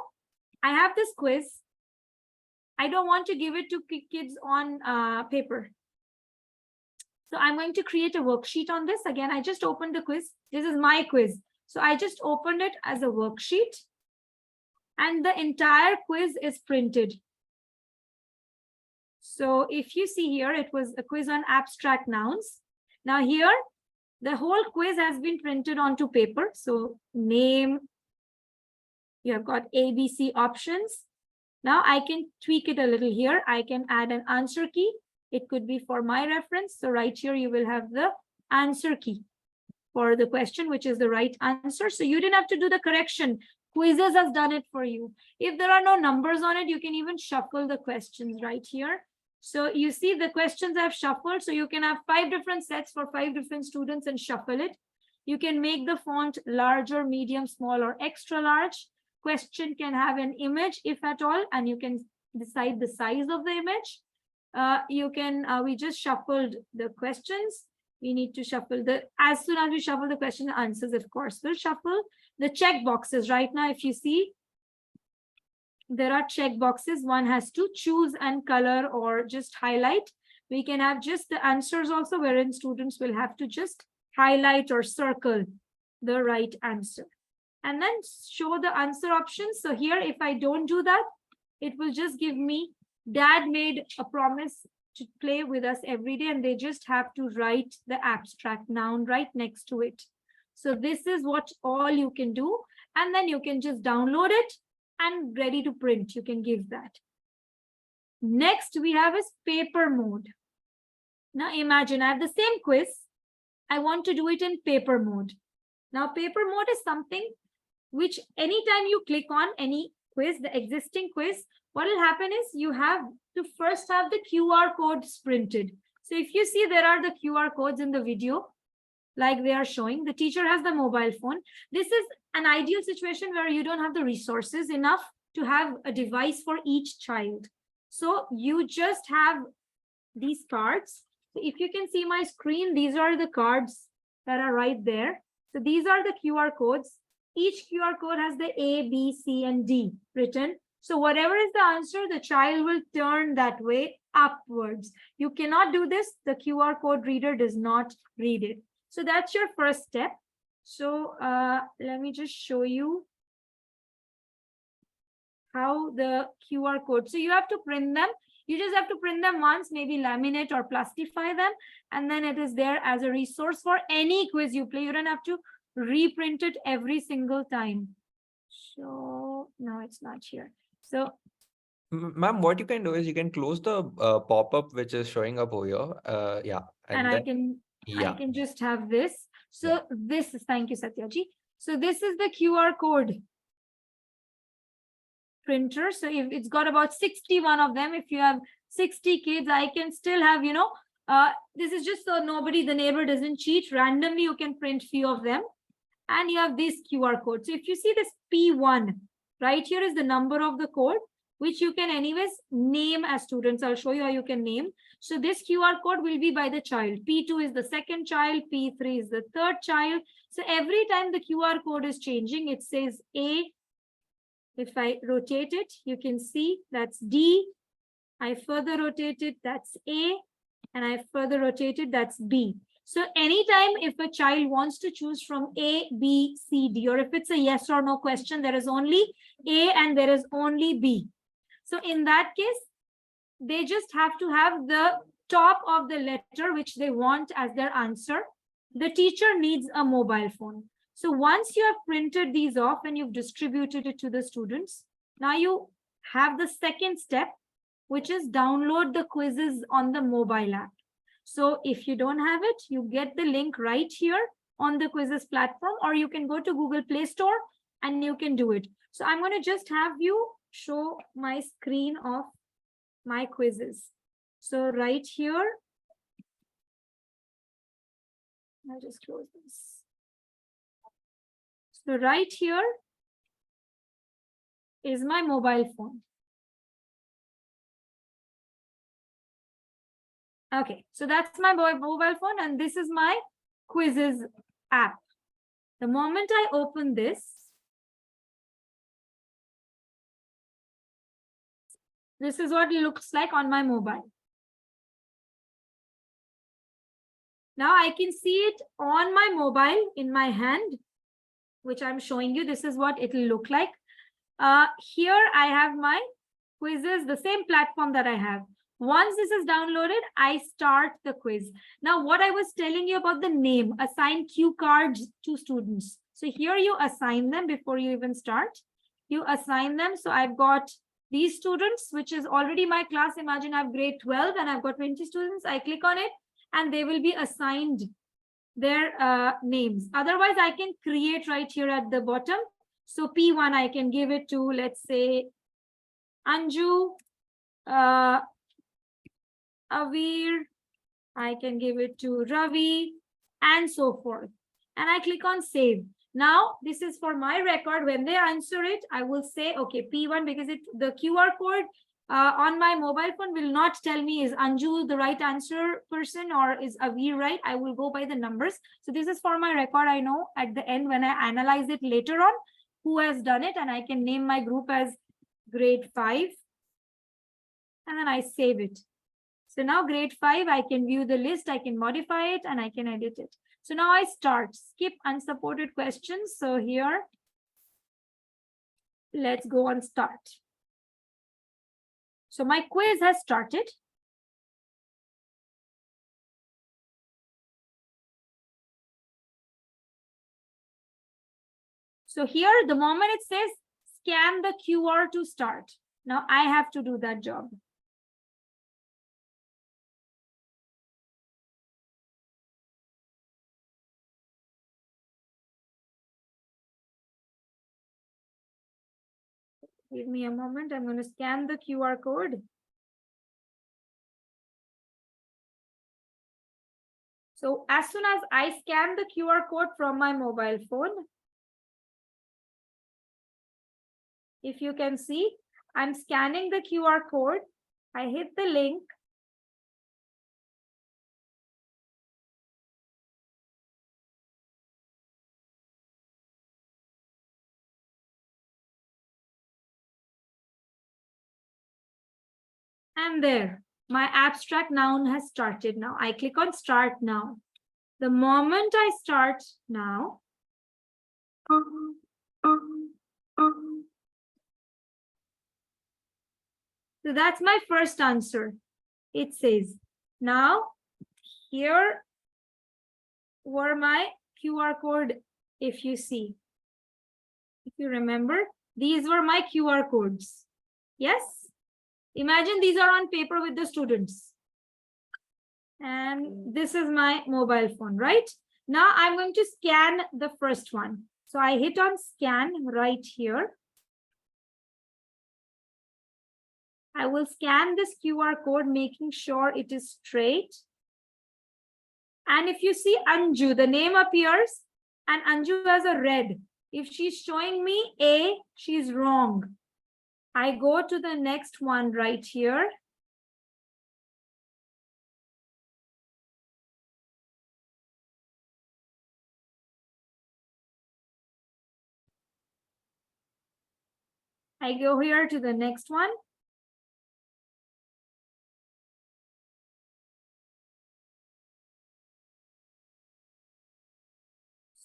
Speaker 2: I have this quiz. I don't want to give it to kids on paper. So I'm going to create a worksheet on this. Again, I just opened the quiz. This is my quiz. So I just opened it as a worksheet. And the entire quiz is printed. So if you see here, it was a quiz on abstract nouns. Now here, the whole quiz has been printed onto paper. So name, you have got ABC options. Now I can tweak it a little here. I can add an answer key. It could be for my reference. So right here, you will have the answer key for the question, which is the right answer. So you didn't have to do the correction. QUIZIZZ has done it for you. If there are no numbers on it, you can even shuffle the questions right here. So you see the questions I've shuffled. So you can have 5 different sets for 5 different students and shuffle it. You can make the font larger, medium, small, or extra large. Question can have an image, if at all, and you can decide the size of the image. We just shuffled the questions. We need to shuffle as soon as we shuffle the question, the answers, of course, will shuffle. The check boxes right now, if you see, there are check boxes. One has to choose and color or just highlight. We can have just the answers also, wherein students will have to just highlight or circle the right answer. and then show the answer options. So here, if I don't do that, it will just give me dad made a promise to play with us every day, and they just have to write the abstract noun right next to it. So this is what all you can do, and then you can just download it and ready to print. You can give that. Next we have is paper mode. Now imagine I have the same quiz. I want to do it in paper mode. Now paper mode is something which anytime you click on any quiz, the existing quiz, what will happen is you have to first have the QR codes printed. So if you see there are the QR codes in the video, like they are showing, the teacher has the mobile phone. This is an ideal situation where you don't have the resources enough to have a device for each child. So you just have these cards. So if you can see my screen, these are the cards that are right there. So these are the QR codes. Each QR code has the A, B, C, and D written. So whatever is the answer, the child will turn that way upwards. You cannot do this. The QR code reader does not read it. So that's your first step. So let me just show you how the QR code. So you have to print them. You just have to print them once, maybe laminate or plastify them. And then it is there as a resource for any quiz you play. You don't have to reprint it every single time. So no, it's not here. So
Speaker 1: Ma'am, what you can do is you can close the pop-up which is showing up over here. Yeah.
Speaker 2: and
Speaker 1: then,
Speaker 2: I can just have this. So this is, thank you, Satyaji. So this is the QR code printer. So if it's got about 61 of them, if you have 60 kids, I can still have, you know, this is just so nobody, the neighbor doesn't cheat. Randomly, you can print few of them. And you have this QR code. So if you see this P1, right here is the number of the code, which you can anyways name as students. I'll show you how you can name. So this QR code will be by the child. P2 is the second child. P3 is the third child. So every time the QR code is changing, it says A. If I rotate it, you can see that's D. I further rotate it, that's A. And I further rotate it, that's B. So anytime if a child wants to choose from A, B, C, D, or if it's a yes or no question, there is only A and there is only B. So in that case, they just have to have the top of the letter which they want as their answer. The teacher needs a mobile phone. So once you have printed these off and you've distributed it to the students, now you have the second step, which is download the quizzes on the mobile app. So if you don't have it, you get the link right here on the QUIZIZZ platform, or you can go to Google Play Store and you can do it. So I'm going to just have you show my screen of my quizzes. So right here, I'll just close this. So right here is my mobile phone. Okay, so that's my mobile phone, and this is my QUIZIZZ app. The moment I open this, this is what it looks like on my mobile. Now I can see it on my mobile in my hand, which I'm showing you. This is what it will look like. Here I have my quizzes, the same platform that I have. Once this is downloaded, I start the quiz. Now, what I was telling you about the name, assign cue cards to students. So here you assign them before you even start. You assign them. So I've got these students, which is already my class. Imagine I have grade 12 and I've got 20 students. I click on it and they will be assigned their names. Otherwise, I can create right here at the bottom. So P1, I can give it to, let's say, Anju, Avir, I can give it to Ravi, and so forth. And I click on save. Now, this is for my record. When they answer it, I will say, okay, P1, because the QR code on my mobile phone will not tell me is Anju the right answer person or is Avir right. I will go by the numbers. So this is for my record. I know at the end when I analyze it later on who has done it, and I can name my group as grade 5. And then I save it. So now grade 5, I can view the list, I can modify it, and I can edit it. So now I start skip unsupported questions. So here let's go on start. So my quiz has started. So here, the moment it says scan the QR to start. Now I have to do that job. Give me a moment. I'm going to scan the QR code. So as soon as I scan the QR code from my mobile phone, if you can see, I'm scanning the QR code. I hit the link. And there, my abstract noun has started now. I click on start now. The moment I start now, so that's my first answer. It says, now here were my QR code. If you see, if you remember, these were my QR codes. Yes. Imagine these are on paper with the students. And this is my mobile phone, right? Now I'm going to scan the first one. So I hit on scan right here. I will scan this QR code, making sure it is straight. And if you see Anju, the name appears and Anju has a red. If she's showing me A, she's wrong. I go to the next one right here. I go here to the next one.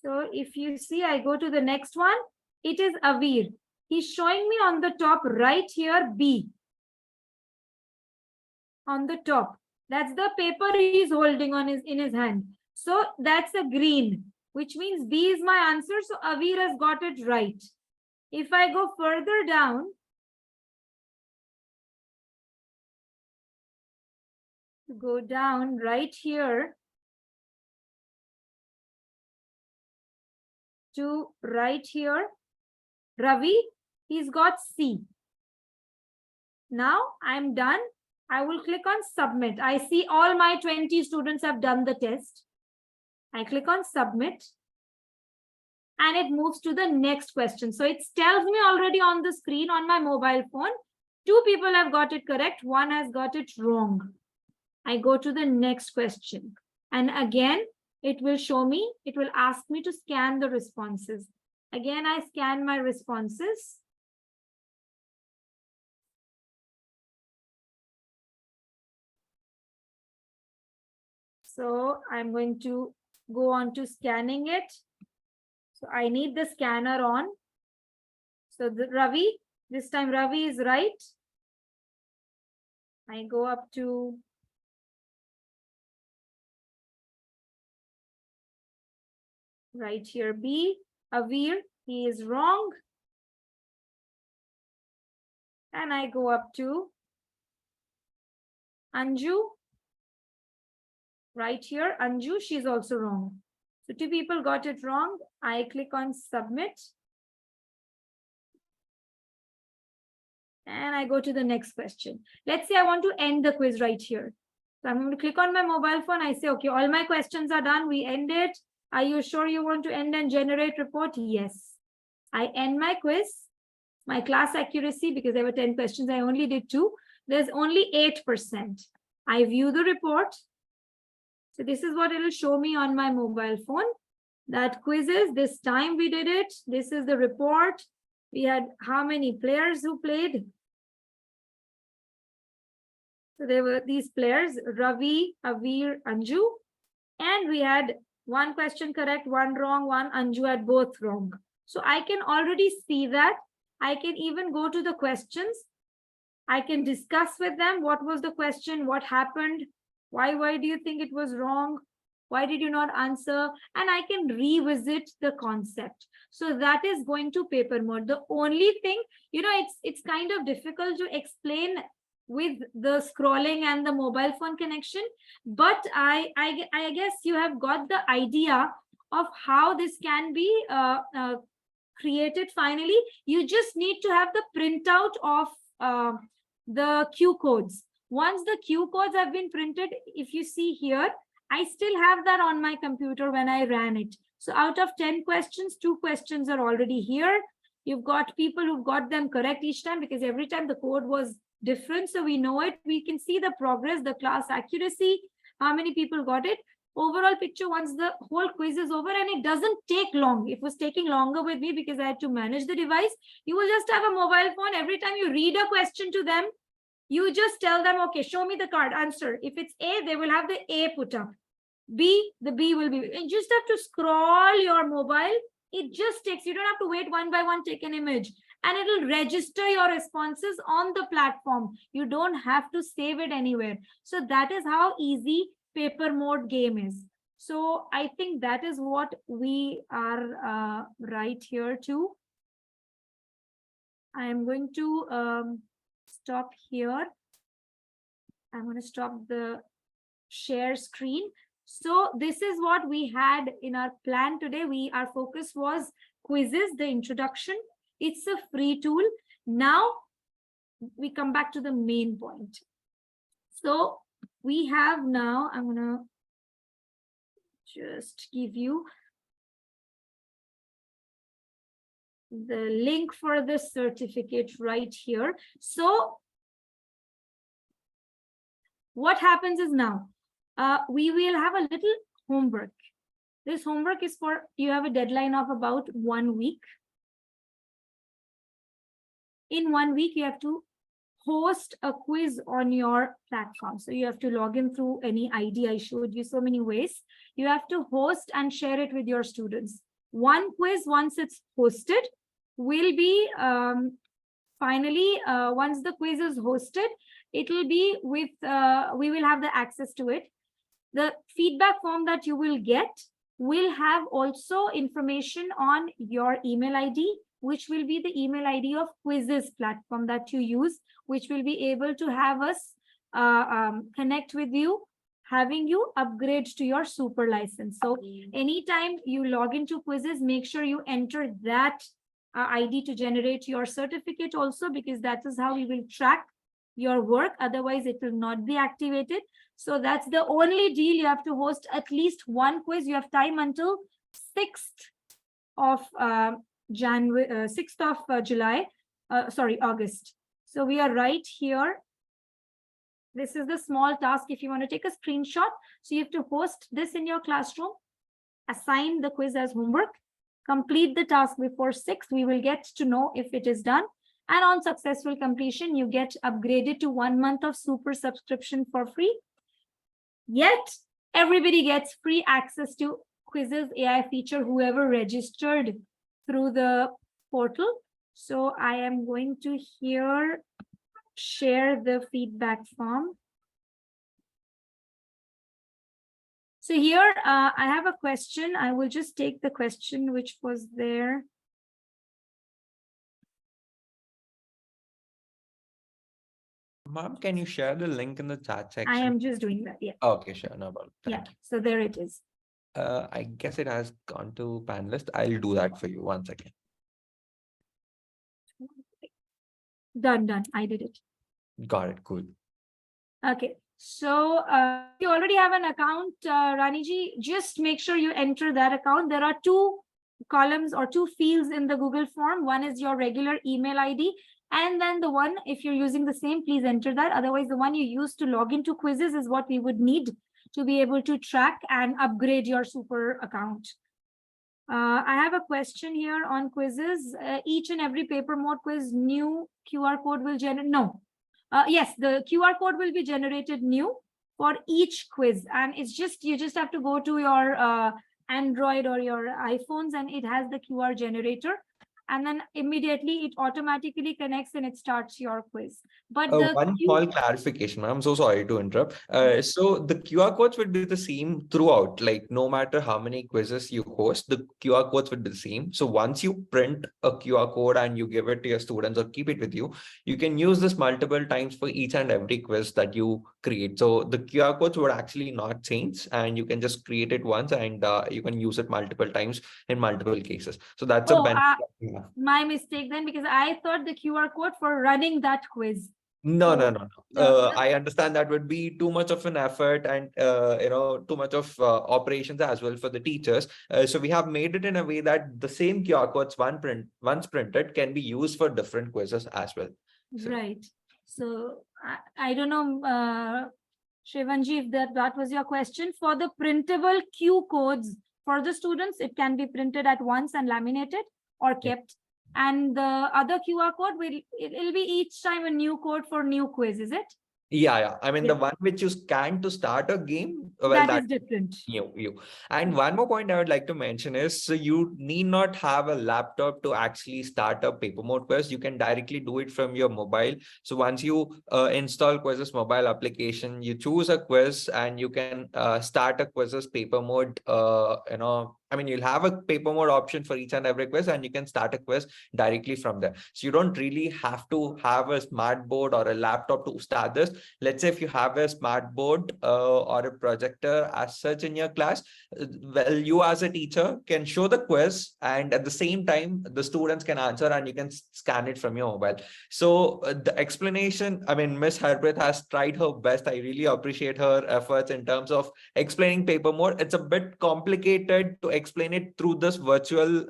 Speaker 2: So if you see, I go to the next one. It is Avir. He's showing me on the top right here, B. On the top. That's the paper he's holding on in his hand. So that's a green, which means B is my answer. So Avir has got it right. If I go further down, go down right here to right here, Ravi, he's got C. Now I'm done. I will click on submit. I see all my 20 students have done the test. I click on submit and it moves to the next question. So it tells me already on the screen on my mobile phone, 2 people have got it correct, 1 has got it wrong. I go to the next question. And again, it will show me, it will ask me to scan the responses. Again, I scan my responses. So I'm going to go on to scanning it. So I need the scanner on. So the Ravi, this time Ravi is right. I go up to right here, B. Avir, he is wrong. And I go up to Anju. Right here, Anju, she's also wrong. So 2 people got it wrong. I click on submit. And I go to the next question. Let's say I want to end the quiz right here. So I'm going to click on my mobile phone. I say, okay, all my questions are done. We end it. Are you sure you want to end and generate report? Yes. I end my quiz. My class accuracy, because there were 10 questions, I only did 2. There's only 8%. I view the report. So this is what it will show me on my mobile phone. That quizzes, this time we did it. This is the report. We had how many players who played? So there were these players, Ravi, Avir, Anju. And we had 1 question correct, 1 wrong, 1 Anju had both wrong. So I can already see that I can even go to the questions. I can discuss with them what was the question, what happened, why do you think it was wrong, why did you not answer, and I can revisit the concept. So that is going to paper mode. The only thing, it's kind of difficult to explain with the scrolling and the mobile phone connection, but I guess you have got the idea of how this can be created. Finally, you just need to have the printout of the Q codes. Once the Q codes have been printed, if you see here, I still have that on my computer when I ran it. So out of 10 questions, 2 questions are already here. You've got people who've got them correct each time, because every time the code was different. So we know it. We can see the progress, the class accuracy, how many people got it. Overall picture once the whole quiz is over, and it doesn't take long. It was taking longer with me because I had to manage the device. You will just have a mobile phone. Every time you read a question to them, you just tell them, okay, show me the card, answer. If it's A, they will have the A put up. B, the B will be. You just have to scroll your mobile. It just takes, you don't have to wait one by one, take an image, and it'll register your responses on the platform. You don't have to save it anywhere. So that is how easy paper mode game is. So I think that is what we are right here too. I am going to stop here. I'm going to stop the share screen. So this is what we had in our plan today. Our focus was quizzes, the introduction. It's a free tool. Now we come back to the main point. So we have now, I'm going to just give you the link for the certificate right here. So what happens is now, we will have a little homework. This homework is for, you have a deadline of about 1 week. In 1 week, you have to host a quiz on your platform. So you have to log in through any ID. I showed you so many ways. You have to host and share it with your students. One quiz, once it's hosted, will be finally, once the quiz is hosted, it will be with, we will have the access to it. The feedback form that you will get will have also information on your email ID, which will be the email ID of QUIZIZZ platform that you use, which will be able to have us connect with you, having you upgrade to your super license. So anytime you log into QUIZIZZ, make sure you enter that ID to generate your certificate also, because that is how we will track your work. Otherwise, it will not be activated. So that's the only deal. You have to host at least one quiz. You have time until 6th of August. So we are right here. This is the small task if you want to take a screenshot. So you have to host this in your classroom, assign the quiz as homework, complete the task before 6th. We will get to know if it is done. And on successful completion, you get upgraded to 1 month of super subscription for free. Yet everybody gets free access to QUIZIZZ AI feature, whoever registered through the portal. So I am going to here share the feedback form. So here I have a question. I will just take the question which was there.
Speaker 1: Ma'am, can you share the link in the chat section?
Speaker 2: I am just doing that. Yeah.
Speaker 1: Okay, sure. No problem.
Speaker 2: Yeah. So there it is.
Speaker 1: I guess it has gone to panelist. I'll do that for you once again.
Speaker 2: Done. I did it.
Speaker 1: Got it. Cool.
Speaker 2: Okay. So you already have an account, Raniji. Just make sure you enter that account. There are 2 columns or 2 fields in the Google form. One is your regular email ID. And then the one, if you're using the same, please enter that. Otherwise, the one you use to log into quizzes is what we would need to be able to track and upgrade your super account. I have a question here on quizzes. Each and every paper mode quiz, new QR code will generate. No. Yes, the QR code will be generated new for each quiz. And it's just, you just have to go to your Android or your iPhones, and it has the QR generator. and then immediately it automatically connects and it starts your quiz. But the
Speaker 1: One small clarification, ma'am. I'm so sorry to interrupt. So the QR codes would be the same throughout, like no matter how many quizzes you host, the QR codes would be the same. So once you print a QR code and you give it to your students or keep it with you, you can use this multiple times for each and every quiz that you create. So the QR codes would actually not change, and you can just create it once, and you can use it multiple times in multiple cases. So that's a benefit.
Speaker 2: My mistake then, because I thought the QR code for running that quiz.
Speaker 1: No,
Speaker 2: So,
Speaker 1: no, no, no. I understand that would be too much of an effort and too much of operations as well for the teachers. So we have made it in a way that the same QR codes once printed can be used for different quizzes as well. So.
Speaker 2: Right. So I don't know, Shivanji, if that was your question. For the printable Q codes for the students, it can be printed at once and laminated or kept. And the other QR code it'll be each time a new code for new quiz, is it?
Speaker 1: Yeah. I mean, the one which you scan to start a game, well,
Speaker 2: that is different.
Speaker 1: You. And one more point I would like to mention is, so you need not have a laptop to actually start a paper mode quiz. You can directly do it from your mobile. So once you install QUIZIZZ mobile application, you choose a quiz and you can start a QUIZIZZ paper mode. I mean, you'll have a paper mode option for each and every quiz, and you can start a quiz directly from there. So you don't really have to have a smart board or a laptop to start this. Let's say if you have a smart board or a projector as such in your class, well, you as a teacher can show the quiz, and at the same time, the students can answer and you can scan it from your mobile. So the explanation, I mean, Miss Harpreet has tried her best. I really appreciate her efforts in terms of explaining paper mode. It's a bit complicated to explain it through this virtual,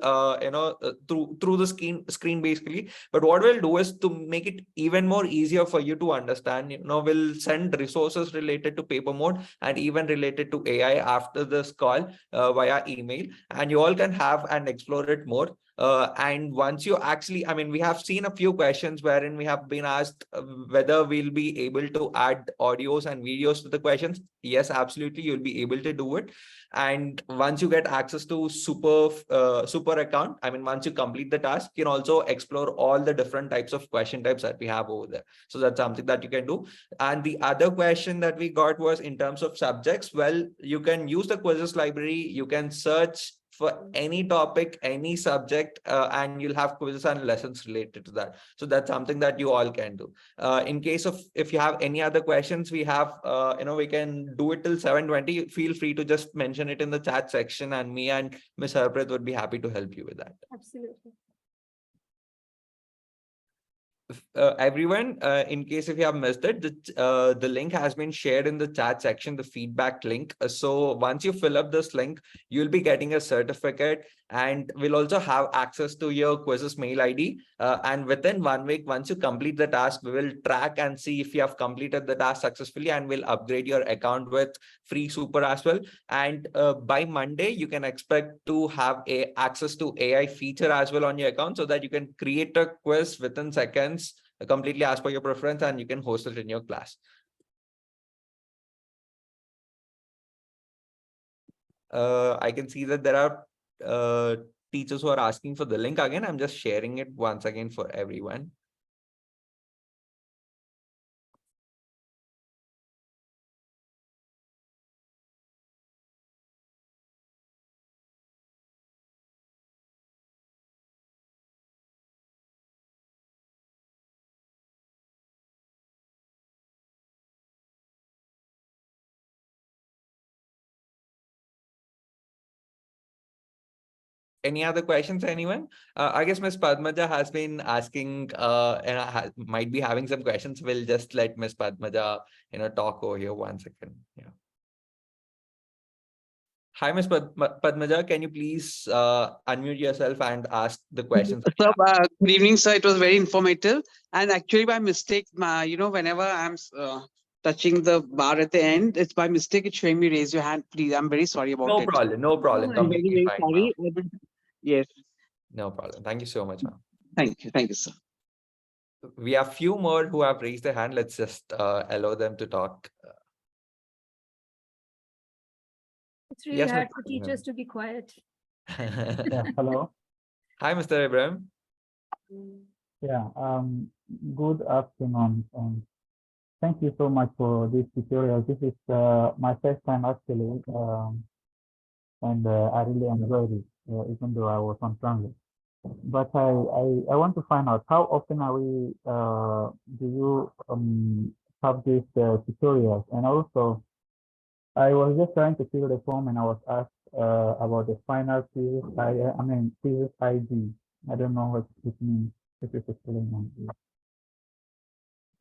Speaker 1: through the screen basically. But what we'll do is to make it even more easier for you to understand. We'll send resources related to paper mode and even related to AI after this call via email, and you all can have and explore it more. And once you actually, I mean, we have seen a few questions wherein we have been asked whether we'll be able to add audios and videos to the questions. Yes, absolutely, you'll be able to do it. And once you get access to super account, I mean, once you complete the task, you can also explore all the different types of question types that we have over there. So that's something that you can do. And the other question that we got was in terms of subjects. Well, you can use the QUIZIZZ library. You can search for any topic, any subject, and you'll have quizzes and lessons related to that. So that's something that you all can do. In case of, if you have any other questions, we have, we can do it till 7:20. Feel free to just mention it in the chat section, and me and Ms. Harpreet would be happy to help you with that.
Speaker 2: Absolutely.
Speaker 1: Everyone, in case if you have missed it, the link has been shared in the chat section, the feedback link. So once you fill up this link, you'll be getting a certificate, and we'll also have access to your QUIZIZZ mail ID. And within 1 week, once you complete the task, we will track and see if you have completed the task successfully, and we'll upgrade your account with free super as well. And by Monday, you can expect to have access to AI feature as well on your account, so that you can create a quiz within seconds, completely as per your preference, and you can host it in your class. I can see that there are teachers who are asking for the link again. I'm just sharing it once again for everyone. Any other questions, anyone? I guess Ms. Padmaja has been asking, and might be having some questions. We'll just let Ms. Padmaja, talk over here 1 second. Yeah. Hi, Ms. Padmaja, can you please unmute yourself and ask the questions?
Speaker 4: Sir, good evening, sir. It was very informative. And actually, by mistake, whenever I'm touching the bar at the end, it's by mistake. It's showing me raise your hand, please. I'm very sorry about
Speaker 1: No
Speaker 4: it.
Speaker 1: problem. No problem.
Speaker 2: No
Speaker 4: I'm very,
Speaker 1: Completely
Speaker 4: very
Speaker 1: fine,
Speaker 4: sorry.
Speaker 1: ma'am.
Speaker 4: Yes.
Speaker 1: No problem. Thank you so much, ma'am.
Speaker 4: Thank you. Thank you, sir.
Speaker 1: We have few more who have raised their hand. Let's just allow them to talk.
Speaker 2: It's really
Speaker 1: Yes,
Speaker 2: hard
Speaker 1: Mr.
Speaker 2: for teachers to be quiet.
Speaker 5: Yeah, hello.
Speaker 1: Hi, Mr. Ibrahim.
Speaker 5: Yeah, good afternoon. Thank you so much for this tutorial. This is my first time actually, and I really enjoyed it, even though I was on transit. But I want to find out how often are we do you have these tutorials? And also, I was just trying to fill the form and I was asked about the final QUIZIZZ I mean QUIZIZZ ID. I don't know what it means. If you could explain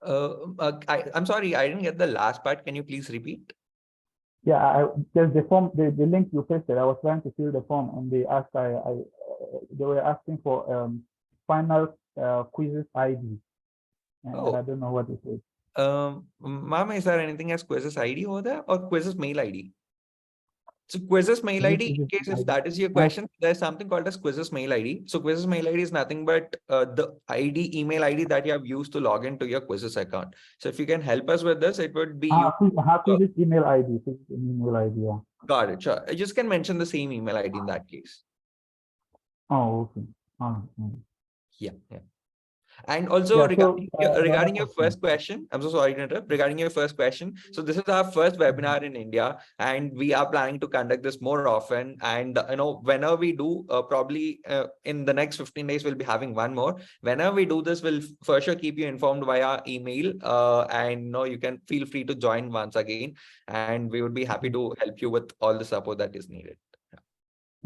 Speaker 5: that.
Speaker 1: I'm sorry, I didn't get the last part. Can you please repeat?
Speaker 5: Yeah, there's the form, the link you pasted. I was trying to fill the form, and they asked, they were asking for final QUIZIZZ ID, and I
Speaker 1: Oh,
Speaker 5: don't know what it is.
Speaker 1: ma'am, is there anything as QUIZIZZ ID over there or QUIZIZZ mail ID? So QUIZIZZ mail
Speaker 5: Is it
Speaker 1: ID, in case if
Speaker 5: ID?
Speaker 1: that is your question, there's something called as QUIZIZZ mail ID. So QUIZIZZ mail ID is nothing but the email ID that you have used to log into your QUIZIZZ account. So if you can help us with this, it would be you.
Speaker 5: QUIZIZZ email ID. QUIZIZZ email ID. Yeah.
Speaker 1: Got it. Sure. You just can mention the same email ID in that case.
Speaker 5: Oh, okay.
Speaker 1: Yeah. And also
Speaker 5: Yeah. So
Speaker 1: regarding your
Speaker 5: question.
Speaker 1: first question, I'm so sorry to interrupt. Regarding your first question, so this is our first webinar in India, and we are planning to conduct this more often. And whenever we do, probably in the next 15 days, we'll be having one more. Whenever we do this, we'll for sure keep you informed via email. And you can feel free to join once again, and we would be happy to help you with all the support that is needed.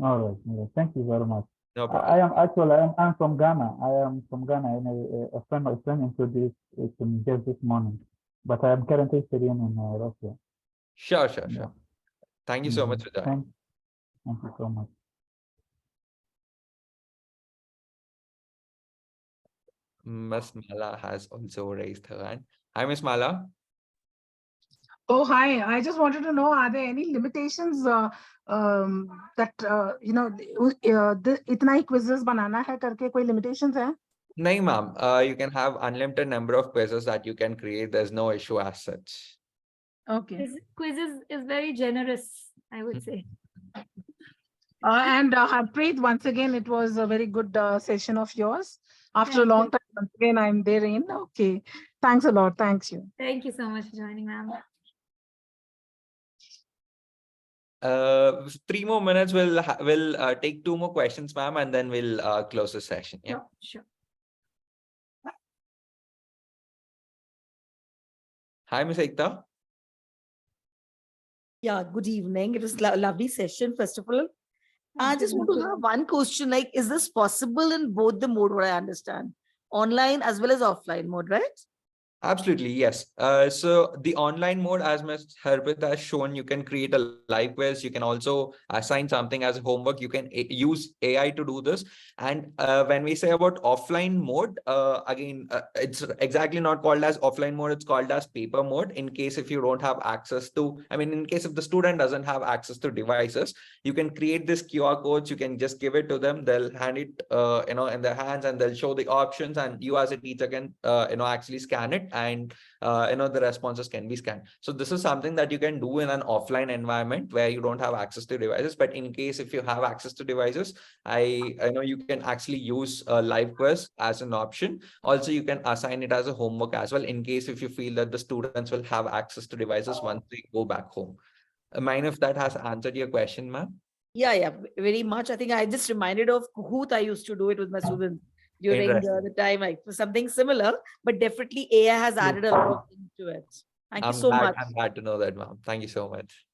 Speaker 5: All right. Thank you very much.
Speaker 1: No
Speaker 5: I
Speaker 1: problem.
Speaker 5: am actually I'm from Ghana. I am from Ghana, and a friend introduced it to me just this morning. But I am currently studying in Russia.
Speaker 1: Sure.
Speaker 5: Yeah.
Speaker 1: Thank you so much for joining.
Speaker 5: Thank you so much.
Speaker 1: Miss Mala has also raised her hand. Hi, Miss Mala.
Speaker 6: Oh, hi. I just wanted to know, are there any limitations that, इतना ही quizzes बनाना है करके कोई limitations है?
Speaker 1: No, ma'am. You can have unlimited number of quizzes that you can create. There's no issue as such.
Speaker 6: Okay.
Speaker 2: QUIZIZZ is very generous, I would say.
Speaker 6: And Harpreet, once again, it was a very good session of yours. After a long time, once again, I'm therein. Okay. Thanks a lot. Thanks you.
Speaker 2: Thank you so much for joining, ma'am.
Speaker 1: 3 more minutes. We'll take 2 more questions, ma'am, and then we'll close the session. Yeah.
Speaker 2: Sure.
Speaker 1: Hi, Miss Ekta.
Speaker 7: Yeah, good evening. It was a lovely session, first of all. I just want to have one question, like, is this possible in both the mode, what I understand? Online as well as offline mode, right?
Speaker 1: Absolutely, yes. So the online mode, as Ms. Harpreet has shown, you can create a live quiz. You can also assign something as homework. You can use AI to do this. And when we say about offline mode, again, it's exactly not called as offline mode. It's called as paper mode. In case if you don't have access to, in case if the student doesn't have access to devices, you can create this QR codes. You can just give it to them. They'll hand it, in their hands, and they'll show the options. And you as a teacher can, actually scan it, and the responses can be scanned. So this is something that you can do in an offline environment where you don't have access to devices. But in case if you have access to devices, I know you can actually use a live quiz as an option. Also, you can assign it as a homework as well, in case if you feel that the students will have access to devices once they go back home. Mind if that has answered your question, ma'am?
Speaker 7: Yeah, very much. I think I just reminded of Kahoot. I used to do it with my students during the time, like something similar, but definitely AI has added a lot of things to it. Thank you so much.
Speaker 1: I'm glad to know that, ma'am. Thank you so much.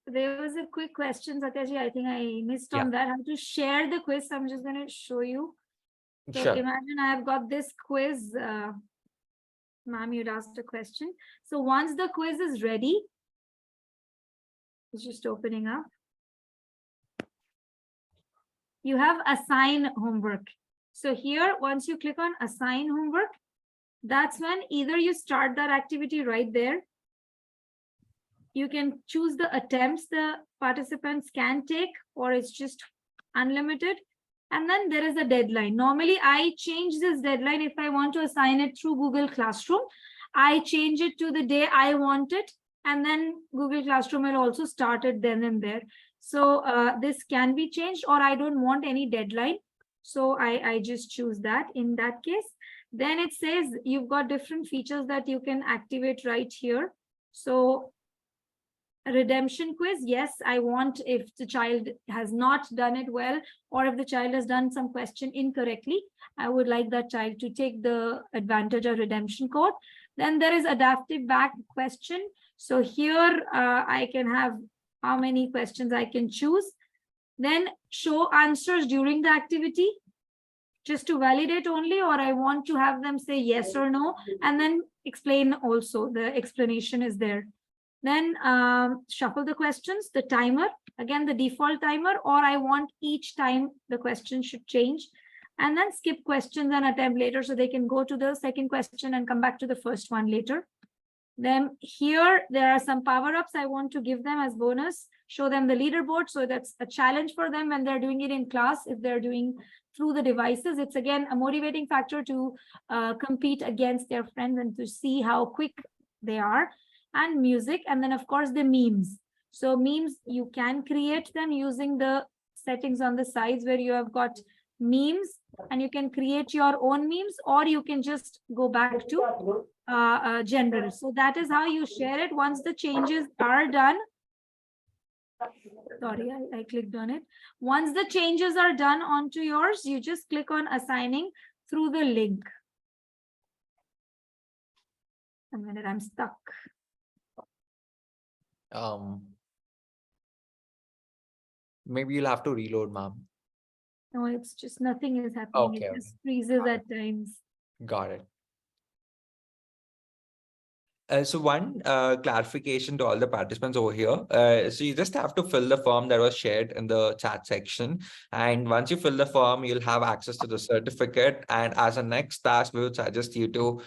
Speaker 2: There was a quick question, Satyaji. I think I missed on that. How to share the quiz. I'm just going to show you. So
Speaker 1: Sure.
Speaker 2: imagine I have got this quiz. Ma'am, you'd asked a question. So once the quiz is ready, it's just opening up. You have assign homework. So here, once you click on assign homework, that's when either you start that activity right there. You can choose the attempts the participants can take, or it's just unlimited. And then there is a deadline. Normally, I change this deadline if I want to assign it through Google Classroom. I change it to the day I want it, and then Google Classroom will also start it then and there. So this can be changed, or I don't want any deadline. So I just choose that in that case. Then it says you've got different features that you can activate right here. So a redemption quiz, yes, I want if the child has not done it well, or if the child has done some question incorrectly, I would like that child to take the advantage of redemption code. Then there is adaptive back question. So here I can have how many questions I can choose. Then show answers during the activity, just to validate only, or I want to have them say yes or no, and then explain also, the explanation is there. Then shuffle the questions, the timer, again, the default timer, or I want each time the question should change. And then skip questions and attempt later, so they can go to the second question and come back to the first one later. Then here, there are some power-ups I want to give them as bonus, show them the leaderboard. So that's a challenge for them when they're doing it in class. If they're doing through the devices, it's again a motivating factor to compete against their friends and to see how quick they are. And music, and then of course the memes. So memes, you can create them using the settings on the sides where you have got memes, and you can create your own memes, or you can just go back to general. So that is how you share it. Once the changes are done, sorry, I clicked on it. Once the changes are done onto yours, you just click on assigning through the link. A minute, I'm stuck.
Speaker 1: Maybe you'll have to reload, ma'am.
Speaker 2: No, it's just nothing is happening.
Speaker 1: Okay,
Speaker 2: It just freezes at times.
Speaker 1: Got it. So one clarification to all the participants over here. So you just have to fill the form that was shared in the chat section. And once you fill the form, you'll have access to the certificate. And as a next task, we would suggest you to,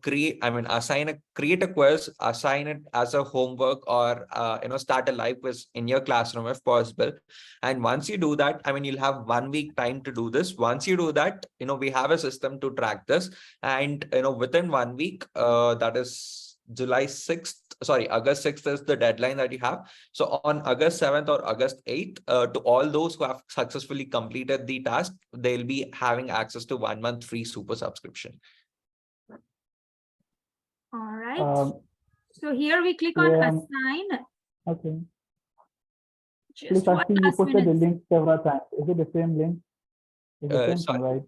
Speaker 1: create a quiz, assign it as a homework, or, start a live quiz in your classroom if possible. And once you do that, you'll have 1 week time to do this. Once you do that, we have a system to track this. And, within 1 week, that is August 6th is the deadline that you have. So on August 7th or August 8th, to all those who have successfully completed the task, they'll be having access to 1 month free super subscription.
Speaker 2: All right. So here we click on assign.
Speaker 5: Okay.
Speaker 2: Just
Speaker 5: Please, I
Speaker 2: one
Speaker 5: think you
Speaker 2: last
Speaker 5: posted the
Speaker 2: minute.
Speaker 5: link several times. Is it the same link? It's the same thing, right?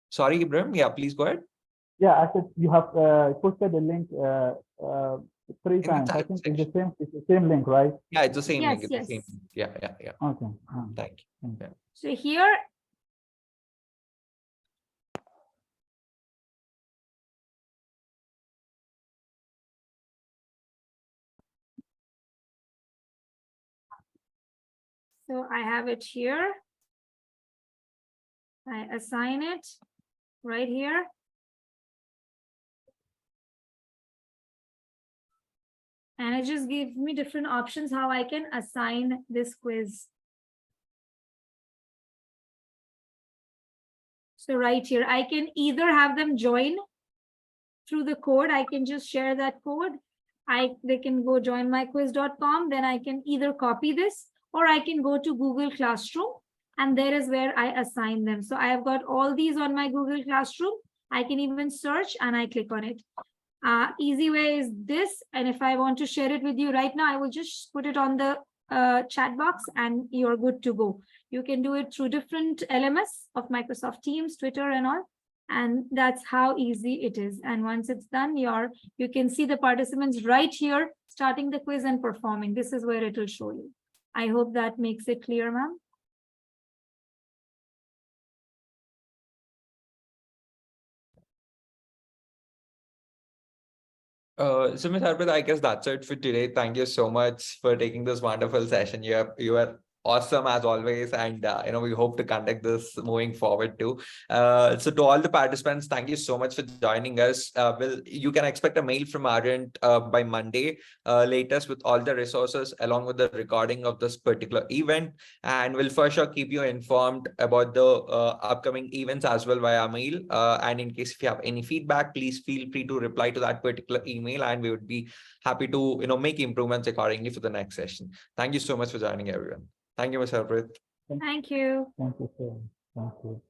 Speaker 1: Sorry, Ibrahim. Yeah, please go ahead.
Speaker 5: Yeah, I said you have posted the link 3 times. I think it's the same link, right?
Speaker 1: Yeah, it's the same
Speaker 2: Yes,
Speaker 1: link. It's
Speaker 2: yes.
Speaker 1: the same link. Yeah.
Speaker 5: Okay.
Speaker 1: Thank you. Yeah.
Speaker 2: So here, so I have it here. I assign it right here. And it just gives me different options how I can assign this quiz. So right here, I can either have them join through the code. I can just share that code. They can go join myquiz.com. Then I can either copy this, or I can go to Google Classroom, and there is where I assign them. So I have got all these on my Google Classroom. I can even search and I click on it. Easy way is this. And if I want to share it with you right now, I will just put it on the chat box and you're good to go. You can do it through different LMS of Microsoft Teams, Twitter, and all. And that's how easy it is. And once it's done, you can see the participants right here starting the quiz and performing. This is where it will show you. I hope that makes it clear, ma'am.
Speaker 1: So Ms. Harpreet, I guess that's it for today. Thank you so much for taking this wonderful session. You are awesome as always, and we hope to conduct this moving forward too. So to all the participants, thank you so much for joining us. You can expect a mail from our end by Monday latest, with all the resources along with the recording of this particular event, and we'll for sure keep you informed about the upcoming events as well via mail. And in case if you have any feedback, please feel free to reply to that particular email, and we would be happy to make improvements accordingly for the next session. Thank you so much for joining, everyone. Thank you, Ms. Harpreet.
Speaker 2: Thank you.
Speaker 5: Thank you, sir. Thank you.